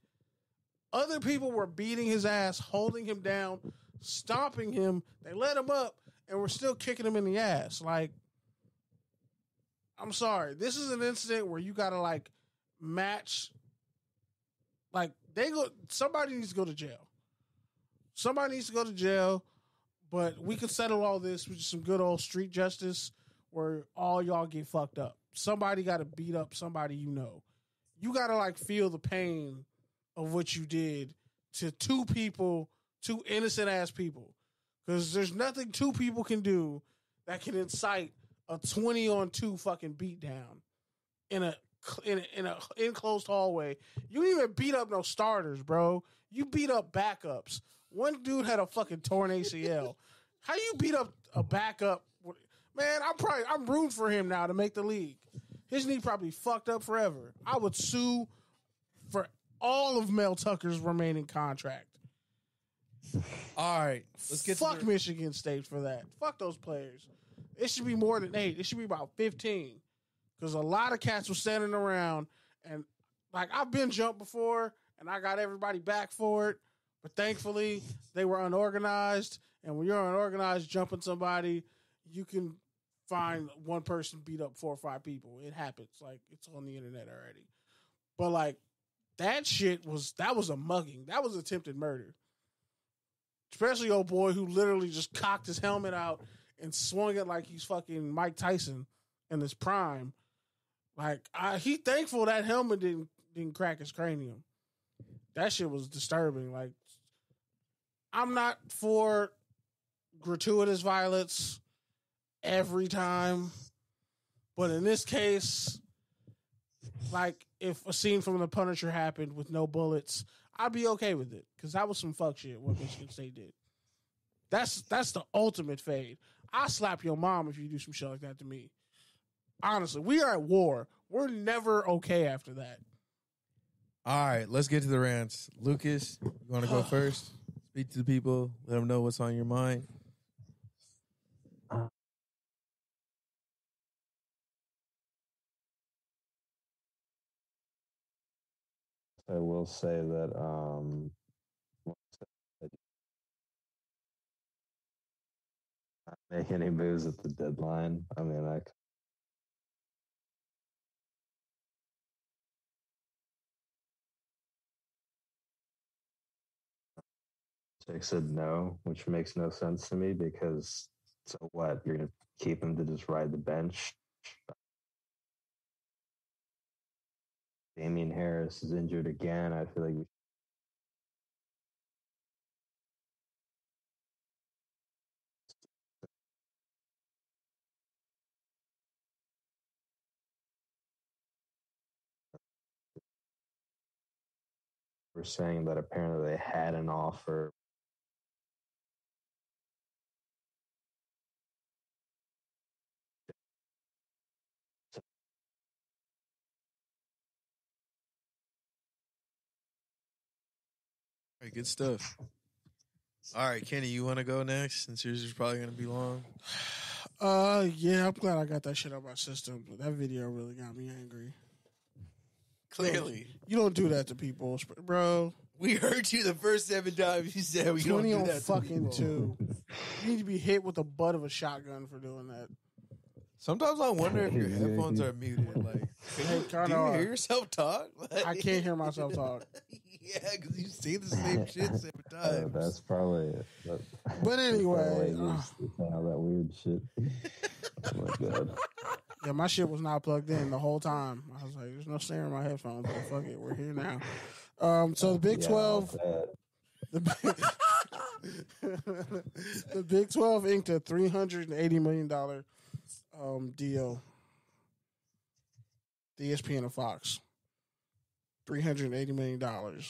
Other people were beating his ass, holding him down, stomping him. They let him up, and we're still kicking him in the ass. Like, I'm sorry. This is an incident where you got to, like, match. Like, somebody needs to go to jail. Somebody needs to go to jail, but we can settle all this with some good old street justice where all y'all get fucked up. Somebody got to beat up somebody you know. You got to, like, feel the pain of what you did to 2 people, 2 innocent-ass people. Because there's nothing 2 people can do that can incite a 20-on-2 fucking beatdown in a enclosed hallway. You didn't even beat up no starters, bro. You beat up backups. One dude had a fucking torn ACL. How you beat up a backup? Man, I'm rooting for him now to make the league. His knee probably fucked up forever. I would sue for all of Mel Tucker's remaining contract. All right, let's get Fuck Michigan State for that. Fuck those players. It should be more than 8. It should be about 15. Because a lot of cats were standing around, and like, I've been jumped before, and I got everybody back for it. But thankfully, they were unorganized. And when you're unorganized jumping somebody, you can find one person beat up 4 or 5 people. It happens. Like, it's on the internet already. But like, that was a mugging. That was attempted murder. Especially old boy who literally just cocked his helmet out and swung it like he's fucking Mike Tyson in his prime. Like, he thankful that helmet didn't didn't crack his cranium. That shit was disturbing. Like, I'm not for gratuitous violence every time, but in this case, like, if a scene from The Punisher happened with no bullets, I'd be okay with it, because that was some fuck shit what Michigan State did. That's the ultimate fade. I'll slap your mom if you do some shit like that to me. Honestly, we are at war. We're never okay after that. All right, let's get to the rants. Lucas, you want to go first? Speak to the people. Let them know what's on your mind. I will say that not make any moves at the deadline. I mean, Jake said no, which makes no sense to me because so what? You're going to keep him to just ride the bench? Damian Harris is injured again. I feel like we're saying that apparently they had an offer. All right, good stuff. All right, Kenny, you want to go next since yours is probably going to be long? Yeah, I'm glad I got that shit out of my system, but that video really got me angry. Clearly. You don't do that to people, bro. We heard you the first 7 times you said we don't 20 do on that fucking 2. You need to be hit with the butt of a shotgun for doing that. Sometimes I wonder if your headphones are muted. Like, Hey, do you hear yourself talk? Like, I can't hear myself talk. Yeah, because you see the same shit 7 times. That's probably it. But anyway, all that weird shit. Oh my god. Yeah, my shit was not plugged in the whole time. I was like, "There's no snare in my headphones." But fuck it, we're here now. So the Big 12, the Big 12 inked a $380 million deal. The ESPN and Fox. $380 million.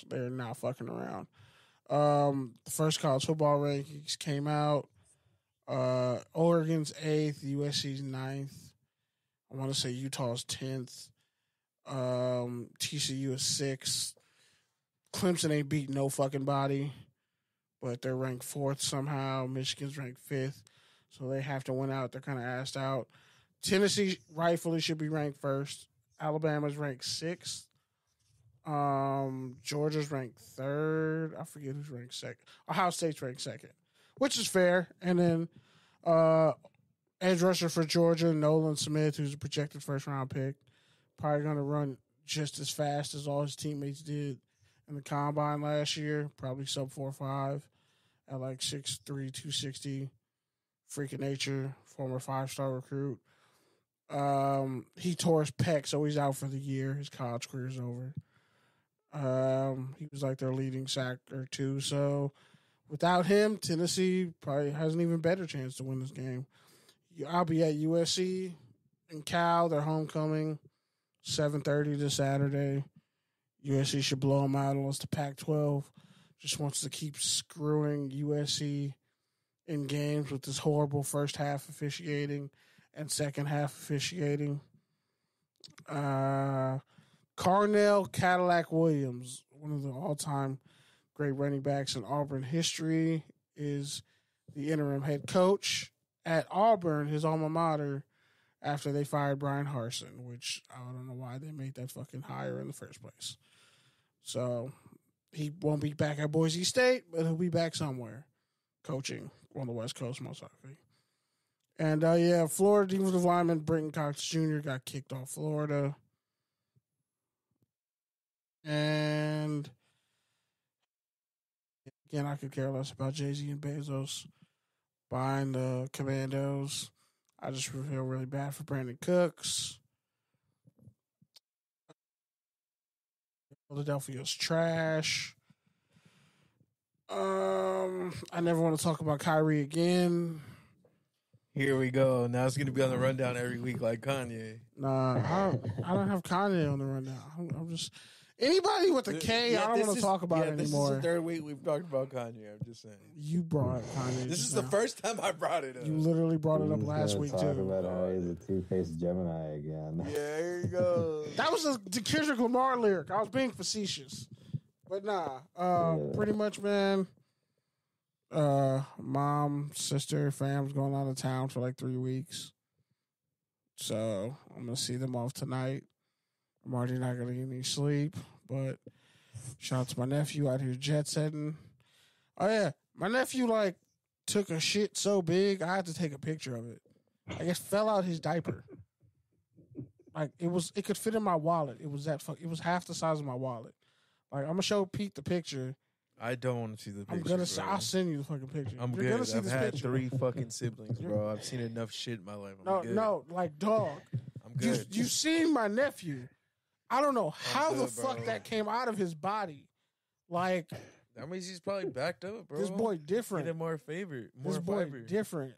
They're not fucking around. The first college football rankings came out. Oregon's 8th, USC's 9th. I want to say Utah's 10th. TCU is 6th. Clemson ain't beat no fucking body, but they're ranked 4th somehow. Michigan's ranked 5th, so they have to win out. They're kind of asked out. Tennessee rightfully should be ranked 1st. Alabama's ranked 6th. Georgia's ranked 3rd. I forget who's ranked 2nd. Ohio State's ranked 2nd, which is fair. And then edge rusher for Georgia, Nolan Smith, who's a projected first-round pick, probably going to run just as fast as all his teammates did in the combine last year, probably sub 4.5 at like 6'3", 260. Freak of nature, former 5-star recruit. He tore his pec, so he's out for the year. His college career's over. He was like their leading sacker too. So without him, Tennessee probably has an even better chance to win this game. I'll be at USC and Cal. Their homecoming, 7:30 this Saturday. USC should blow them out unless the Pac-12 just wants to keep screwing USC in games with this horrible first half officiating and second half officiating. Carnell Cadillac Williams, one of the all-time great running backs in Auburn history, is the interim head coach at Auburn, his alma mater, after they fired Bryan Harsin, which I don't know why they made that fucking hire in the first place. So he won't be back at Boise State, but he'll be back somewhere coaching on the West Coast, most likely. And, Florida defensive lineman Brenton Cox Jr. got kicked off Florida. And, again, I could care less about Jay-Z and Bezos buying the Commandos. I just feel really bad for Brandon Cooks. Philadelphia's trash. I never want to talk about Kyrie again. Here we go. Now it's going to be on the rundown every week like Kanye. Nah, I don't have Kanye on the rundown. I'm just anybody with a K. I don't want to talk about it anymore. This is the third week we've talked about Kanye. I'm just saying. You brought Kanye. This is the first time I brought it up. You literally brought it up last week talk too. About how he's a two-faced Gemini again. Yeah, here you go. That was the Kendrick Lamar lyric. I was being facetious, but nah. Pretty much, man. Mom, sister, fam's going out of town for like 3 weeks. So I'm going to see them off tonight. I'm already not going to get any sleep, but shout out to my nephew out here jet setting. Oh yeah, my nephew like took a shit so big, I had to take a picture of it. Like it fell out his diaper. Like it could fit in my wallet. It was it was half the size of my wallet. Like I'm going to show Pete the picture. I don't want to see the picture. I'm gonna. I'll send you the fucking picture. I'm You're good. Gonna see I've this had picture. 3 fucking siblings, bro. I've seen enough shit in my life. No, like dog. I'm good. You seen my nephew? I don't know how the fuck that came out of his body. Like that means he's probably backed up, bro. This boy different. Get him more favor. More this boy fiber. different.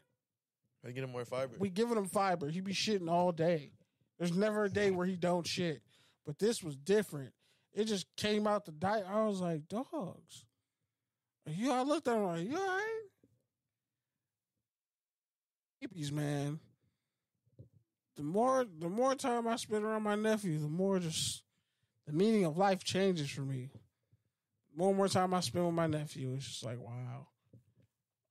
I get him more fiber. We giving him fiber. He be shitting all day. There's never a day where he don't shit. But this was different. It just came out the diet. I was like, dogs. I looked at him like, you all right? Hippies, man. The more time I spend around my nephew, the more just the meaning of life changes for me. The more time I spend with my nephew, it's just like, wow.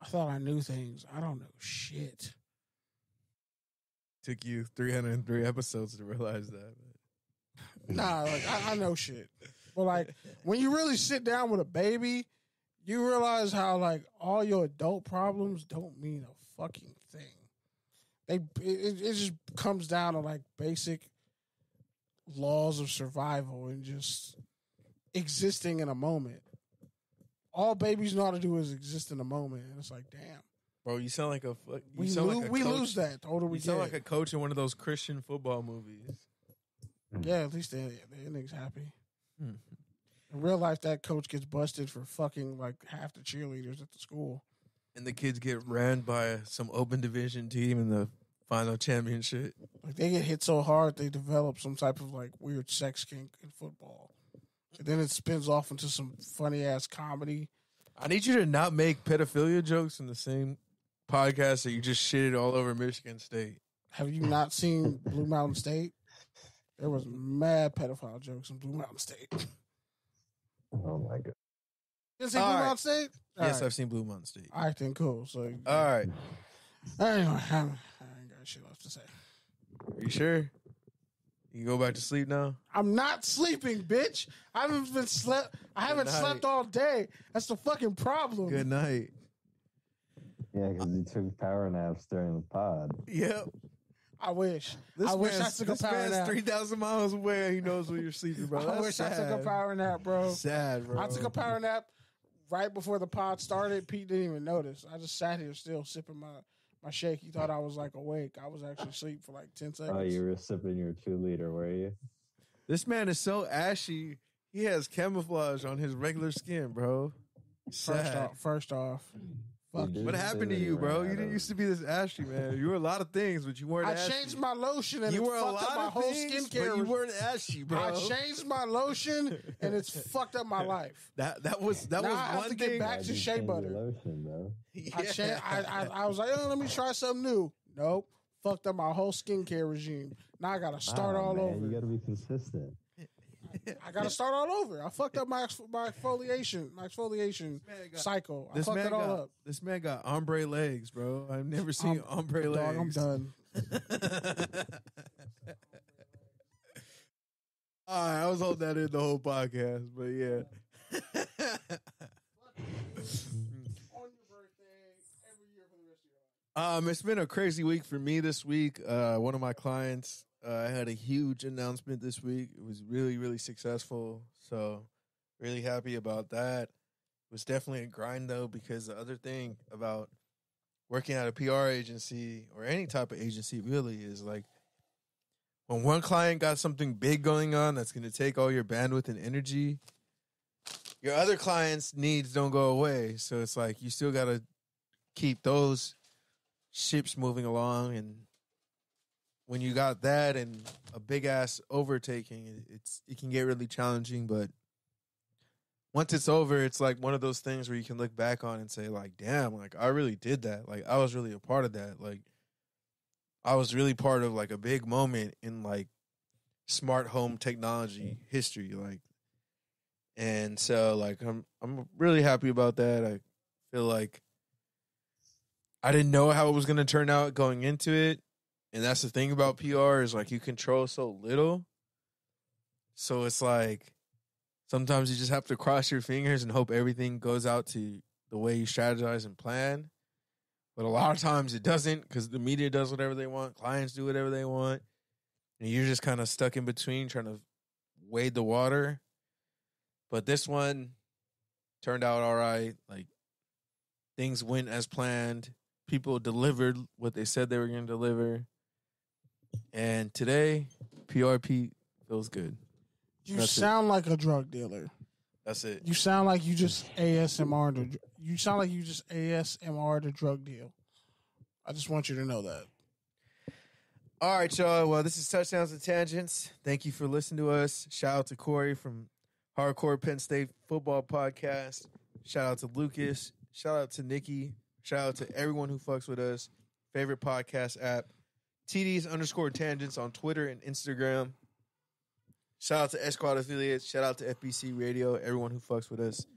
I thought I knew things. I don't know shit. Took you 303 episodes to realize that. Nah, like I know shit. But like when you really sit down with a baby, you realize how like all your adult problems don't mean a fucking thing. It just comes down to like basic laws of survival and just existing in a moment. All babies know how to do is exist in a moment, and it's like, damn, bro, you sound like a we lose that the older we get. You sound like a coach in one of those Christian football movies. Yeah, at least they niggas happy. In real life, that coach gets busted for fucking like half the cheerleaders at the school. And the kids get ran by some open division team in the final championship. Like they get hit so hard, they develop some type of like weird sex kink in football. And then it spins off into some funny ass comedy. I need you to not make pedophilia jokes in the same podcast that you just shitted all over Michigan State. Have you not seen Blue Mountain State? There was mad pedophile jokes in Blue Mountain State. Oh my god! You didn't see Blue Mountain State? Yes, I've seen Blue Mountain State. All right, then cool. So, all right. Anyway, I ain't got shit left to say. Are you sure? You can go back to sleep now? I'm not sleeping, bitch. I haven't slept all day. That's the fucking problem. Good night. Yeah, because you took power naps during the pod. Yep. I wish. I wish I took a power nap. 3,000 miles away. He knows where you're sleeping, bro. I wish I took a power nap, bro. Sad, bro. I took a power nap right before the pod started. Pete didn't even notice. I just sat here still sipping my shake. He thought I was like awake. I was actually asleep for like 10 seconds. Oh, you were sipping your 2-liter, were you? This man is so ashy. He has camouflage on his regular skin, bro. First off. Fuck. What happened to you, bro? You didn't used to be this ashy, man. You were a lot of things, but you weren't ashy. I changed my lotion and you it were fucked up my whole skincare. But you weren't ashy, bro. I changed my lotion and it's fucked up my life. That was now one I have to thing. get back to shea butter. Lotion, bro. Yeah. I was like, let me try something new. Nope. Fucked up my whole skincare regime. Now I gotta start all over. You gotta be consistent. I gotta start all over. I fucked up my exfoliation cycle. I fucked it all up. This man got ombre legs, bro. I've never seen ombre legs. I'm done. All right, I was holding that in the whole podcast, but yeah. On your birthday, every year for the rest of your life. It's been a crazy week for me this week. One of my clients had a huge announcement this week. It was really, really successful. So really happy about that. It was definitely a grind though, because the other thing about working at a PR agency or any type of agency really is like when one client got something big going on that's going to take all your bandwidth and energy, your other clients' needs don't go away. So it's like you still got to keep those ships moving along. And when you got that and a big ass overtaking, it can get really challenging. But once it's over, it's like one of those things where you can look back on and say, like, damn, like I really did that. Like I was really a part of that. Like I was really part of like a big moment in like smart home technology history. Like, and so like I'm really happy about that. I feel like I didn't know how it was going to turn out going into it. And that's the thing about PR is like you control so little. So it's like sometimes you just have to cross your fingers and hope everything goes out to the way you strategize and plan. But a lot of times it doesn't because the media does whatever they want. Clients do whatever they want. And you're just kind of stuck in between trying to wade the water. But this one turned out all right. Like things went as planned. People delivered what they said they were going to deliver. And today, PRP feels good. You sound like a drug dealer. That's it. You sound like you just ASMR. You sound like you just ASMR the drug deal. I just want you to know that. All right, y'all. Well, this is Touchdowns and Tangents. Thank you for listening to us. Shout out to Cory from Hardcore Penn State Football Podcast. Shout out to Lucas. Shout out to Nikki. Shout out to everyone who fucks with us. Favorite podcast app. TDs_tangents on Twitter and Instagram. Shout out to S-Squad affiliates. Shout out to FBC Radio. Everyone who fucks with us.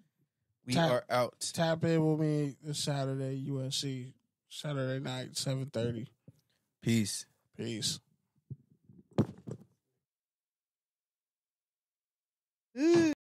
We are out. Tap in with me this Saturday, USC. Saturday night, 7:30. Peace. Peace. Ooh.